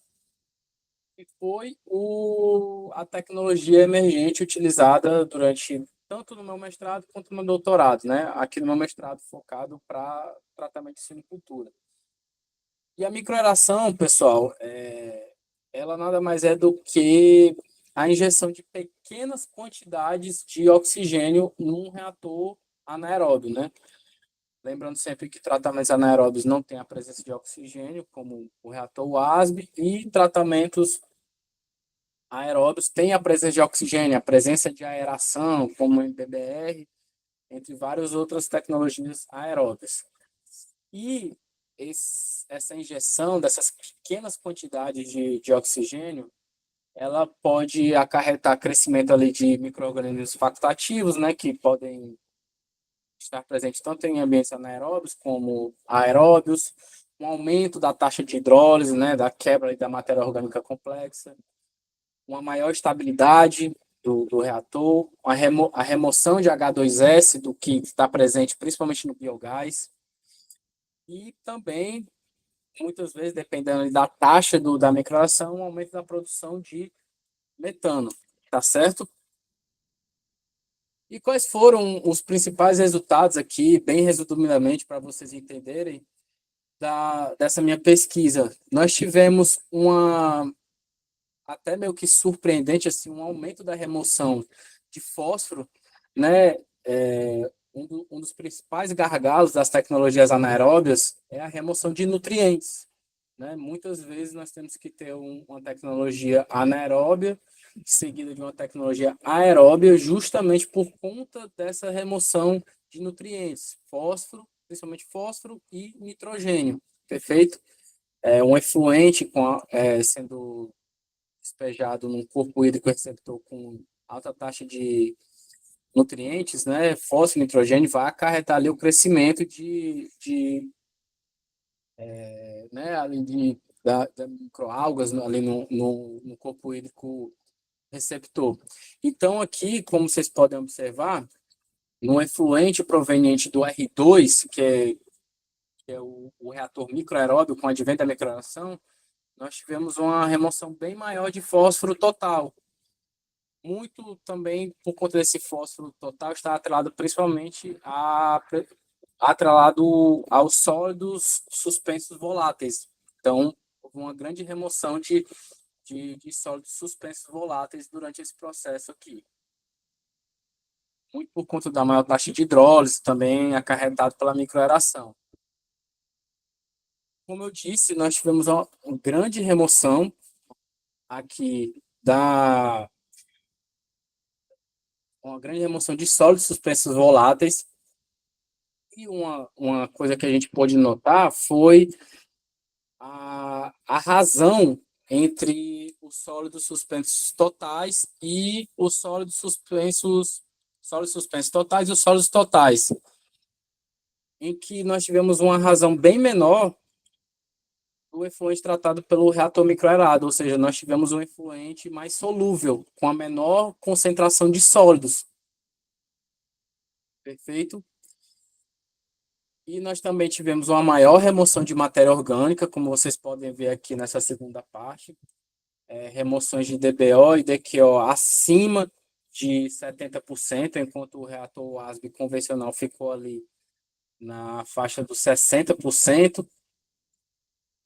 que foi a tecnologia emergente utilizada durante tanto no meu mestrado quanto no meu doutorado, né? Aqui no meu mestrado focado para tratamento de silvicultura. E a microaeração, pessoal, ela nada mais é do que a injeção de pequenas quantidades de oxigênio num reator anaeróbio, né? Lembrando sempre que tratamentos anaeróbios não têm a presença de oxigênio, como o reator WASB, e tratamentos aeróbios têm a presença de oxigênio, a presença de aeração, como o MBBR, entre várias outras tecnologias aeróbias. E essa injeção dessas pequenas quantidades de oxigênio, ela pode acarretar crescimento ali de micro-organismos facultativos, né, que podem estar presentes tanto em ambientes anaeróbios como aeróbios, um aumento da taxa de hidrólise, né, da quebra da matéria orgânica complexa, uma maior estabilidade do reator, a remoção de H2S do que está presente principalmente no biogás, e também, muitas vezes, dependendo da taxa da microação, um aumento da produção de metano, tá certo? E quais foram os principais resultados aqui, bem resumidamente, para vocês entenderem, dessa minha pesquisa? Nós tivemos até meio que surpreendente, assim, um aumento da remoção de fósforo, né? Um dos principais gargalos das tecnologias anaeróbias é a remoção de nutrientes, né? Muitas vezes nós temos que ter uma tecnologia anaeróbia seguida de uma tecnologia aeróbia, justamente por conta dessa remoção de nutrientes, fósforo, principalmente fósforo e nitrogênio, perfeito? Um efluente sendo despejado num corpo hídrico receptor com alta taxa de nutrientes, né, fósforo e nitrogênio, vai acarretar ali o crescimento né, além da microalgas ali no corpo hídrico receptor. Então, aqui, como vocês podem observar, no efluente proveniente do R2, que é o reator microaeróbio com advento da microaeração, nós tivemos uma remoção bem maior de fósforo total. Muito também por conta desse fósforo total está atrelado principalmente atrelado aos sólidos suspensos voláteis. Então, houve uma grande remoção de sólidos suspensos voláteis durante esse processo aqui. Muito por conta da maior taxa de hidrólise, também acarretado pela microaeração. Como eu disse, nós tivemos uma grande remoção aqui uma grande remoção de sólidos suspensos voláteis. E uma coisa que a gente pôde notar foi a razão entre os sólidos suspensos totais e os sólidos suspensos totais e os sólidos totais, em que nós tivemos uma razão bem menor do efluente tratado pelo reator microaerado, ou seja, nós tivemos um efluente mais solúvel, com a menor concentração de sólidos. Perfeito? E nós também tivemos uma maior remoção de matéria orgânica, como vocês podem ver aqui nessa segunda parte. Remoções de DBO e DQO acima de 70%, enquanto o reator WASB convencional ficou ali na faixa dos 60%.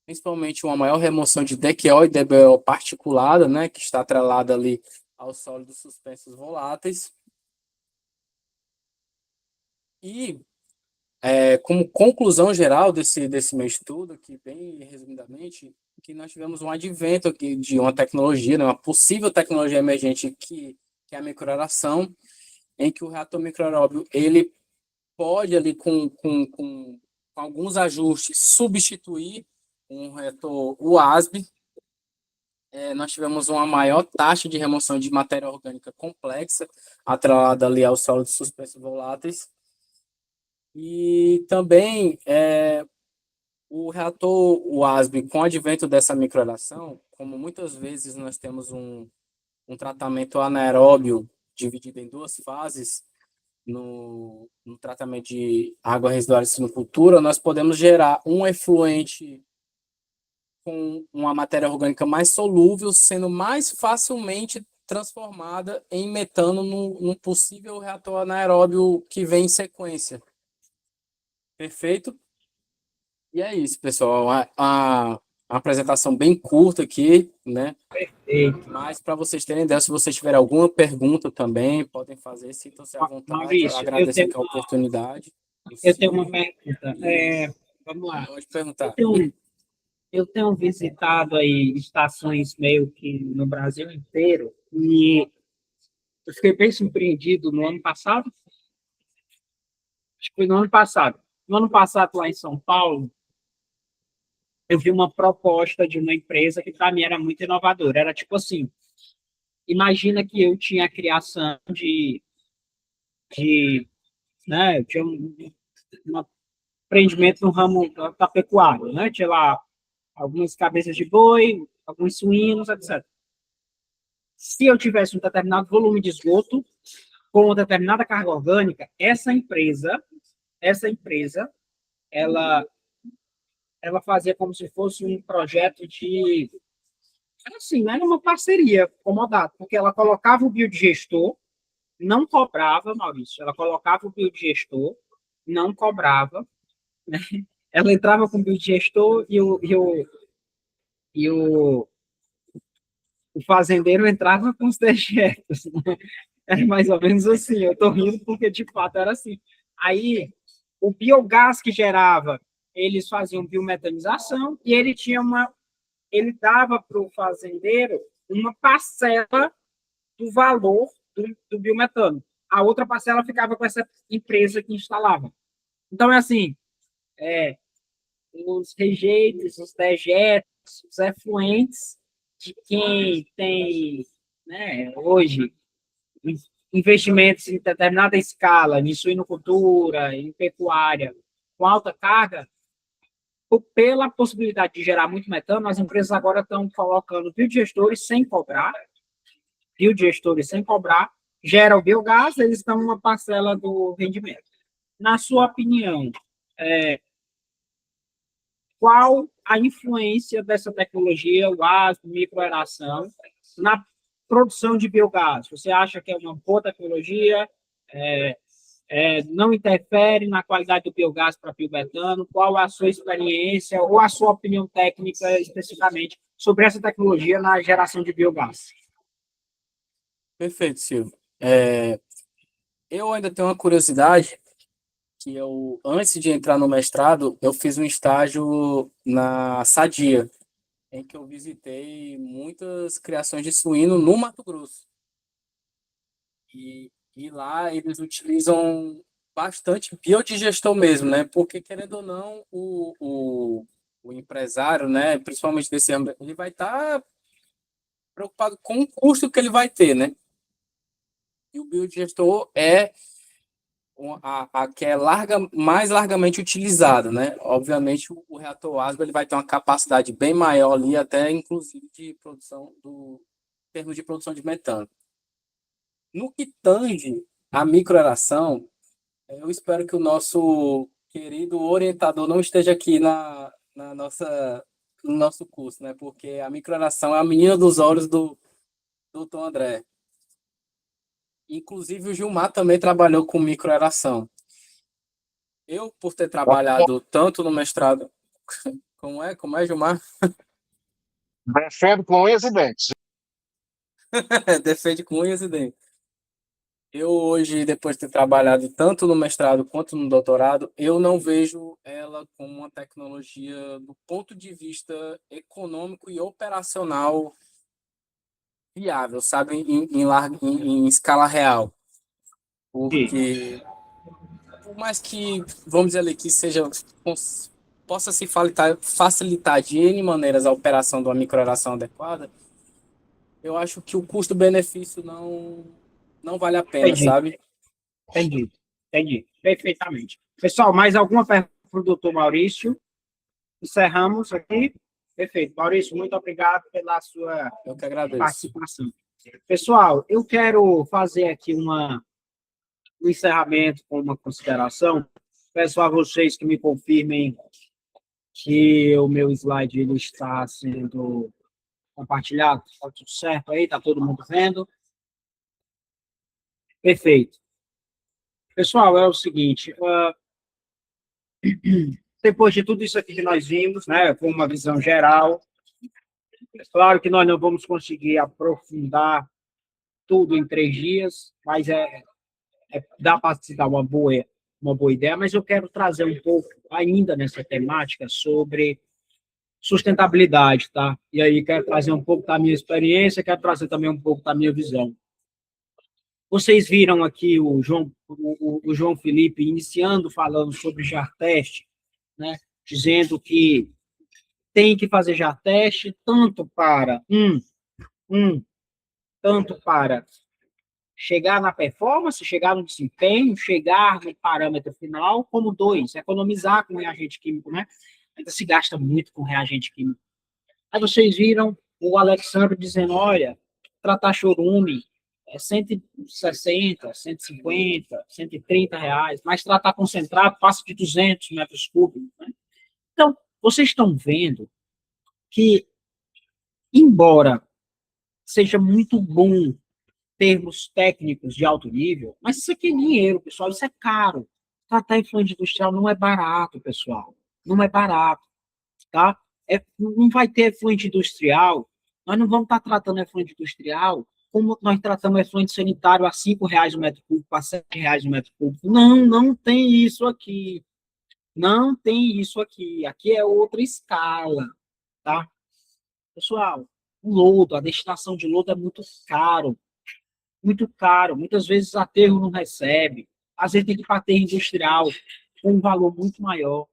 Principalmente uma maior remoção de DQO e DBO particulada, né, que está atrelada ali aos sólidos suspensos voláteis. E como conclusão geral desse meu estudo, aqui bem resumidamente, que nós tivemos um advento aqui de uma tecnologia, né, uma possível tecnologia emergente que é a microaeração, em que o reator microaeróbio ele pode ali com alguns ajustes substituir um reator WASB. Nós tivemos uma maior taxa de remoção de matéria orgânica complexa atrelada ali aos sólidos suspensos voláteis. E também o reator WASB, com o advento dessa microaeração, como muitas vezes nós temos um tratamento anaeróbio dividido em duas fases, no tratamento de água residual de silvicultura, nós podemos gerar um efluente com uma matéria orgânica mais solúvel, sendo mais facilmente transformada em metano num possível reator anaeróbio que vem em sequência. Perfeito? E é isso, pessoal. A apresentação bem curta aqui, né? Perfeito. Mas para vocês terem ideia, se vocês tiverem alguma pergunta também, podem fazer, sintam-se à vontade. Maurício, eu agradeço aqui a oportunidade. Eu tenho uma pergunta. Vamos lá. Pode perguntar. Eu tenho visitado aí estações meio que no Brasil inteiro e eu fiquei bem surpreendido no ano passado. Acho que foi no ano passado. No ano passado, lá em São Paulo, eu vi uma proposta de uma empresa que para mim era muito inovadora. Era tipo assim, imagina que eu tinha a criação né, eu tinha um empreendimento no ramo da pecuária, né? Tinha lá algumas cabeças de boi, alguns suínos, etc. Se eu tivesse um determinado volume de esgoto com uma determinada carga orgânica, essa empresa, ela fazia como se fosse um projeto de, assim, não era uma parceria comodada, porque ela colocava o biodigestor, não cobrava, Maurício, ela colocava o biodigestor, não cobrava, né? Ela entrava com o biodigestor e o fazendeiro entrava com os dejetos, né? Era mais ou menos assim, eu estou rindo porque de fato era assim. Aí, o biogás que gerava, eles faziam biometanização e ele dava para o fazendeiro uma parcela do valor do biometano. A outra parcela ficava com essa empresa que instalava. Então, é assim, os rejeitos, os dejetos, os efluentes de quem tem, né, hoje investimentos em determinada escala, em suinocultura, em pecuária, com alta carga, pela possibilidade de gerar muito metano, as empresas agora estão colocando biodigestores sem cobrar, gera o biogás, eles estão uma parcela do rendimento. Na sua opinião, qual a influência dessa tecnologia, o ASP, microaeração, na produção de biogás? Você acha que é uma boa tecnologia? Não interfere na qualidade do biogás para biometano? Qual a sua experiência ou a sua opinião técnica especificamente sobre essa tecnologia na geração de biogás? Perfeito, Silvio. Eu ainda tenho uma curiosidade que antes de entrar no mestrado, eu fiz um estágio na Sadia, em que eu visitei muitas criações de suíno no Mato Grosso. E E lá eles utilizam bastante biodigestor mesmo, né? Porque, querendo ou não, o empresário, né, principalmente desse âmbito, ele vai estar preocupado com o custo que ele vai ter, né? E o biodigestor é a que é mais largamente utilizada, né? Obviamente, o reator ASBA ele vai ter uma capacidade bem maior ali, até inclusive de produção em termos de produção de metano. No que tange a microaeração, eu espero que o nosso querido orientador não esteja aqui no nosso curso, né? Porque a microaeração é a menina dos olhos do Dr. André. Inclusive, o Gilmar também trabalhou com microaeração. Eu, por ter trabalhado tanto no mestrado... Como é, Gilmar? Defendo com unhas e dentes. Defende com unhas e dentes. Eu hoje, depois de ter trabalhado tanto no mestrado quanto no doutorado, eu não vejo ela como uma tecnologia do ponto de vista econômico e operacional viável, sabe, em escala real. Porque, por mais que, vamos dizer ali, que seja, possa se facilitar de N maneiras a operação de uma microaeração adequada, eu acho que o custo-benefício não vale a pena, Entendi, sabe? entendi. Perfeitamente. Pessoal, mais alguma pergunta para o doutor Maurício? Encerramos aqui. Perfeito. Maurício, muito obrigado pela sua Eu que agradeço. participação. Pessoal, eu quero fazer aqui um encerramento com uma consideração. Peço a vocês que me confirmem que o meu slide ele está sendo compartilhado. Está tudo certo aí? Está todo mundo vendo? Perfeito. Pessoal, é o seguinte, depois de tudo isso aqui que nós vimos, né, com uma visão geral, é claro que nós não vamos conseguir aprofundar tudo em 3 dias, mas dá para se dar uma boa ideia, mas eu quero trazer um pouco ainda nessa temática sobre sustentabilidade, tá? E aí quero trazer um pouco da minha experiência, quero trazer também um pouco da minha visão. Vocês viram aqui o João Felipe iniciando falando sobre jar teste, né? Dizendo que tem que fazer jar teste tanto para tanto para chegar na performance, chegar no desempenho, chegar no parâmetro final, como 2, economizar com reagente químico, né? Ainda se gasta muito com reagente químico. Aí vocês viram o Alexandre dizendo, olha, tratar chorume é 160, 150, 130 reais, mas tratar concentrado passa de 200 metros cúbicos. Né? Então, vocês estão vendo que, embora seja muito bom termos técnicos de alto nível, mas isso aqui é dinheiro, pessoal, isso é caro. Tratar efluente industrial não é barato, pessoal. Não é barato, tá? Não vai ter efluente industrial, nós não vamos estar tratando efluente industrial como nós tratamos efluente sanitário a R$ 5 o metro cúbico, a R$ 7 o metro cúbico. Não, não tem isso aqui. Não tem isso aqui. Aqui é outra escala, tá? Pessoal, o lodo, a destinação de lodo é muito caro. Muito caro. Muitas vezes aterro não recebe. Às vezes tem que ir para aterro industrial com um valor muito maior.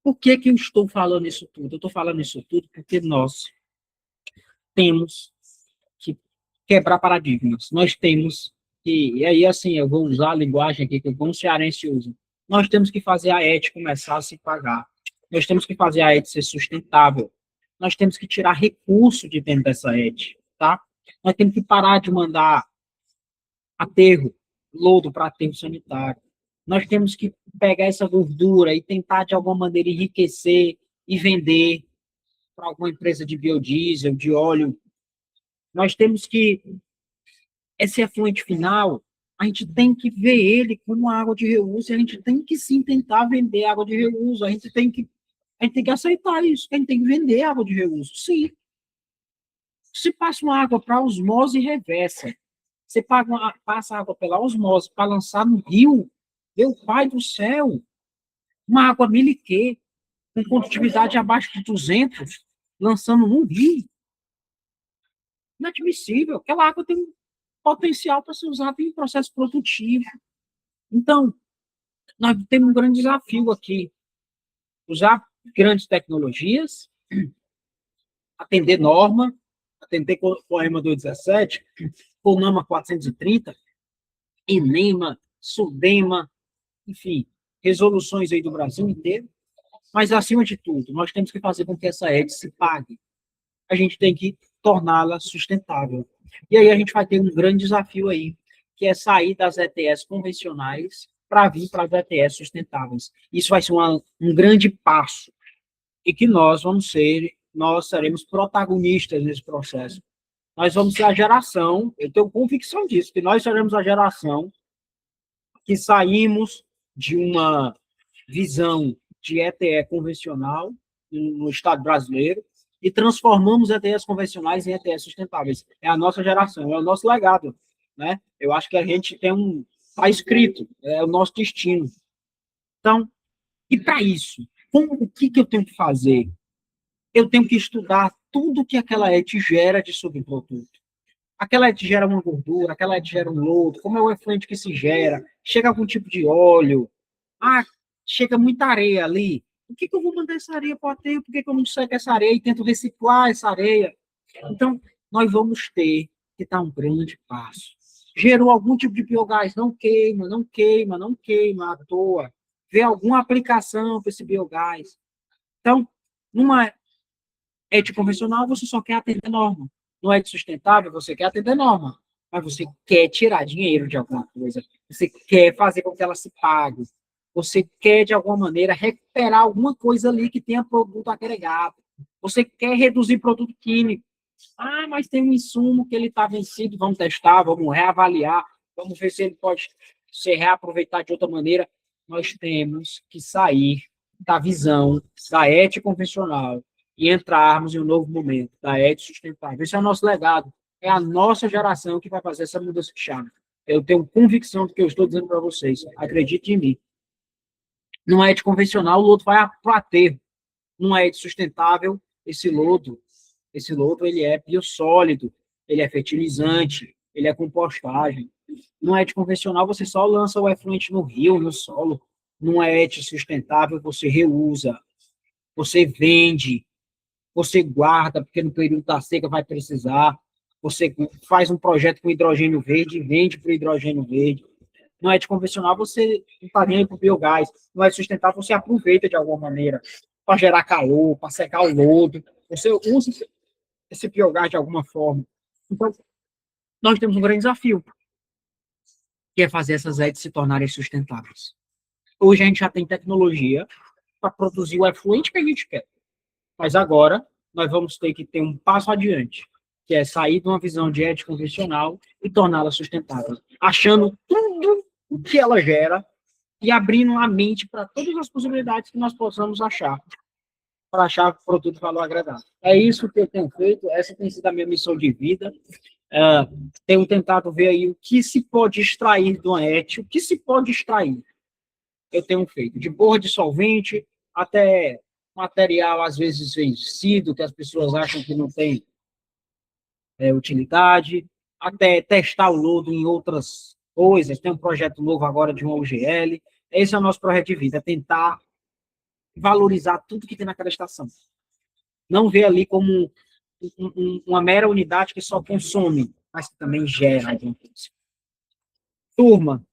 Por que que eu estou falando isso tudo? Eu estou falando isso tudo porque nós temos que quebrar paradigmas. Nós temos que, e aí assim, eu vou usar a linguagem aqui que o bom cearense usa. Nós temos que fazer a ET começar a se pagar. Nós temos que fazer a ET ser sustentável. Nós temos que tirar recurso de dentro dessa ET, tá? Nós temos que parar de mandar aterro, lodo para aterro sanitário. Nós temos que pegar essa gordura e tentar, de alguma maneira, enriquecer e vender para alguma empresa de biodiesel, de óleo. Nós temos que, esse efluente final, a gente tem que ver ele como água de reuso, a gente tem que sim tentar vender água de reuso, a gente tem que aceitar isso, a gente tem que vender água de reuso, sim. Se passa uma água para osmose reversa, você passa água pela osmose para lançar no rio, meu pai do céu, uma água miliquê, com condutividade abaixo de 200, lançando no rio. Inadmissível. Aquela água tem um potencial para ser usado em processo produtivo. Então, nós temos um grande desafio aqui, usar grandes tecnologias, atender norma, atender Correma 217, CONAMA 430, INEMA, SUDEMA, enfim, resoluções aí do Brasil inteiro, mas, acima de tudo, nós temos que fazer com que essa rede se pague. A gente tem que torná-la sustentável. E aí a gente vai ter um grande desafio aí, que é sair das ETS convencionais para vir para as ETS sustentáveis. Isso vai ser um grande passo, e que nós seremos protagonistas nesse processo. Nós vamos ser a geração, eu tenho convicção disso, que nós seremos a geração que saímos de uma visão de ETE convencional no Estado brasileiro e transformamos ETS convencionais em ETS sustentáveis. É a nossa geração, é o nosso legado, né? Eu acho que a gente está escrito, é o nosso destino. Então, e para isso, o que eu tenho que fazer? Eu tenho que estudar tudo que aquela ET gera de subproduto. Aquela ET gera uma gordura, aquela ET gera um lodo, como é o efluente que se gera, chega algum tipo de óleo, chega muita areia ali. Por que eu vou mandar essa areia para o aterro? Por que eu não seco essa areia e tento reciclar essa areia? Então, nós vamos ter que dar um grande passo. Gerou algum tipo de biogás, não queima, não queima, não queima à toa. Vê alguma aplicação para esse biogás. Então, numa ET convencional, você só quer atender norma. No ET sustentável, você quer atender norma. Mas você quer tirar dinheiro de alguma coisa. Você quer fazer com que ela se pague. Você quer, de alguma maneira, recuperar alguma coisa ali que tenha produto agregado. Você quer reduzir produto químico. Mas tem um insumo que ele está vencido, vamos testar, vamos reavaliar, vamos ver se ele pode ser reaproveitado de outra maneira. Nós temos que sair da visão da ET convencional e entrarmos em um novo momento, da ET sustentável. Esse é o nosso legado. É a nossa geração que vai fazer essa mudança de chave. Eu tenho convicção do que eu estou dizendo para vocês. Acredite em mim. Numa ET convencional, o lodo vai para o aterro. Numa ET sustentável, esse lodo ele é biossólido, ele é fertilizante, ele é compostagem. Numa ET convencional, você só lança o efluente no rio, no solo. Numa ET sustentável, você reusa, você vende, você guarda, porque no período da seca vai precisar. Você faz um projeto com hidrogênio verde e vende para o hidrogênio verde. No ET convencional, você não está nem para o biogás. No ET sustentável, você aproveita de alguma maneira para gerar calor, para secar o lodo. Você usa esse biogás de alguma forma. Então, nós temos um grande desafio, que é fazer essas ETs se tornarem sustentáveis. Hoje a gente já tem tecnologia para produzir o efluente que a gente quer. Mas agora, nós vamos ter que ter um passo adiante, que é sair de uma visão de ET convencional e torná-la sustentável, achando tudo o que ela gera e abrindo a mente para todas as possibilidades que nós possamos achar, para achar produto de valor agregado. É isso que eu tenho feito, essa tem sido a minha missão de vida. Tenho tentado ver aí o que se pode extrair do ET, o que se pode extrair. Eu tenho feito, de borra de solvente até material, às vezes, vencido, que as pessoas acham que não tem utilidade, até testar o lodo em outras coisas. Tem um projeto novo agora de um OGL. Esse é o nosso projeto de vida, é tentar valorizar tudo que tem naquela estação. Não ver ali como uma mera unidade que só consome, mas que também gera alguma coisa. Turma,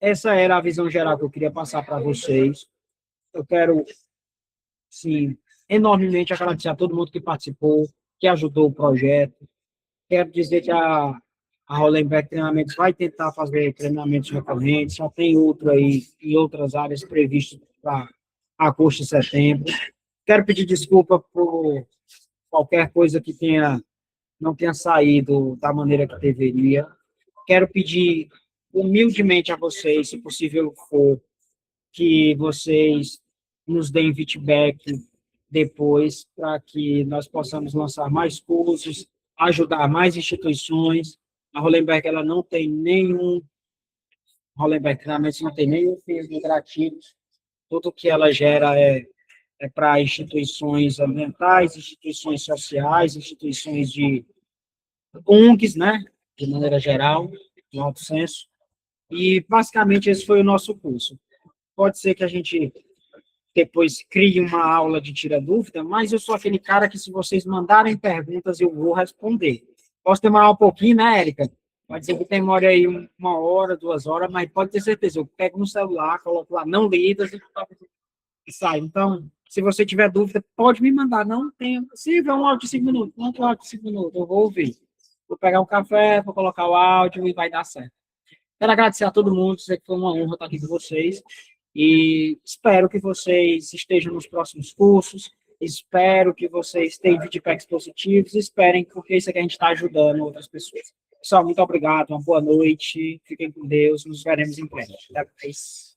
essa era a visão geral que eu queria passar para vocês. Eu quero, sim, enormemente agradecer a todo mundo que participou, que ajudou o projeto. Quero dizer que a Hollenberg Treinamentos vai tentar fazer treinamentos recorrentes, já tem outro aí em outras áreas previstos para agosto e setembro. Quero pedir desculpa por qualquer coisa que não tenha saído da maneira que deveria. Quero pedir humildemente a vocês, se possível for, que vocês nos deem feedback depois, para que nós possamos lançar mais cursos, ajudar mais instituições. A Hollenberg, ela não tem nenhum, Hollenberg realmente não tem nenhum fins lucrativos. Tudo que ela gera é para instituições ambientais, instituições sociais, instituições de ONGs, né? de maneira geral, no alto senso. E, basicamente, esse foi o nosso curso. Pode ser que a gente depois crie uma aula de tira dúvida, mas eu sou aquele cara que, se vocês mandarem perguntas, eu vou responder. Posso demorar um pouquinho, né, Érica? Pode ser que demore aí 1 hora, 2 horas, mas pode ter certeza, eu pego no celular, coloco lá, não lidas, e sai. Então, se você tiver dúvida, pode me mandar. Não tem, se tiver um áudio de 5 minutos, não tem um áudio de 5 minutos, eu vou ouvir. Vou pegar um café, vou colocar o áudio e vai dar certo. Quero agradecer a todo mundo, dizer que foi uma honra estar aqui com vocês. E espero que vocês estejam nos próximos cursos. Espero que vocês tenham feedbacks positivos. Esperem, porque isso aqui a gente está ajudando outras pessoas. Pessoal, muito obrigado. Uma boa noite. Fiquem com Deus. Nos veremos em breve. Até mais.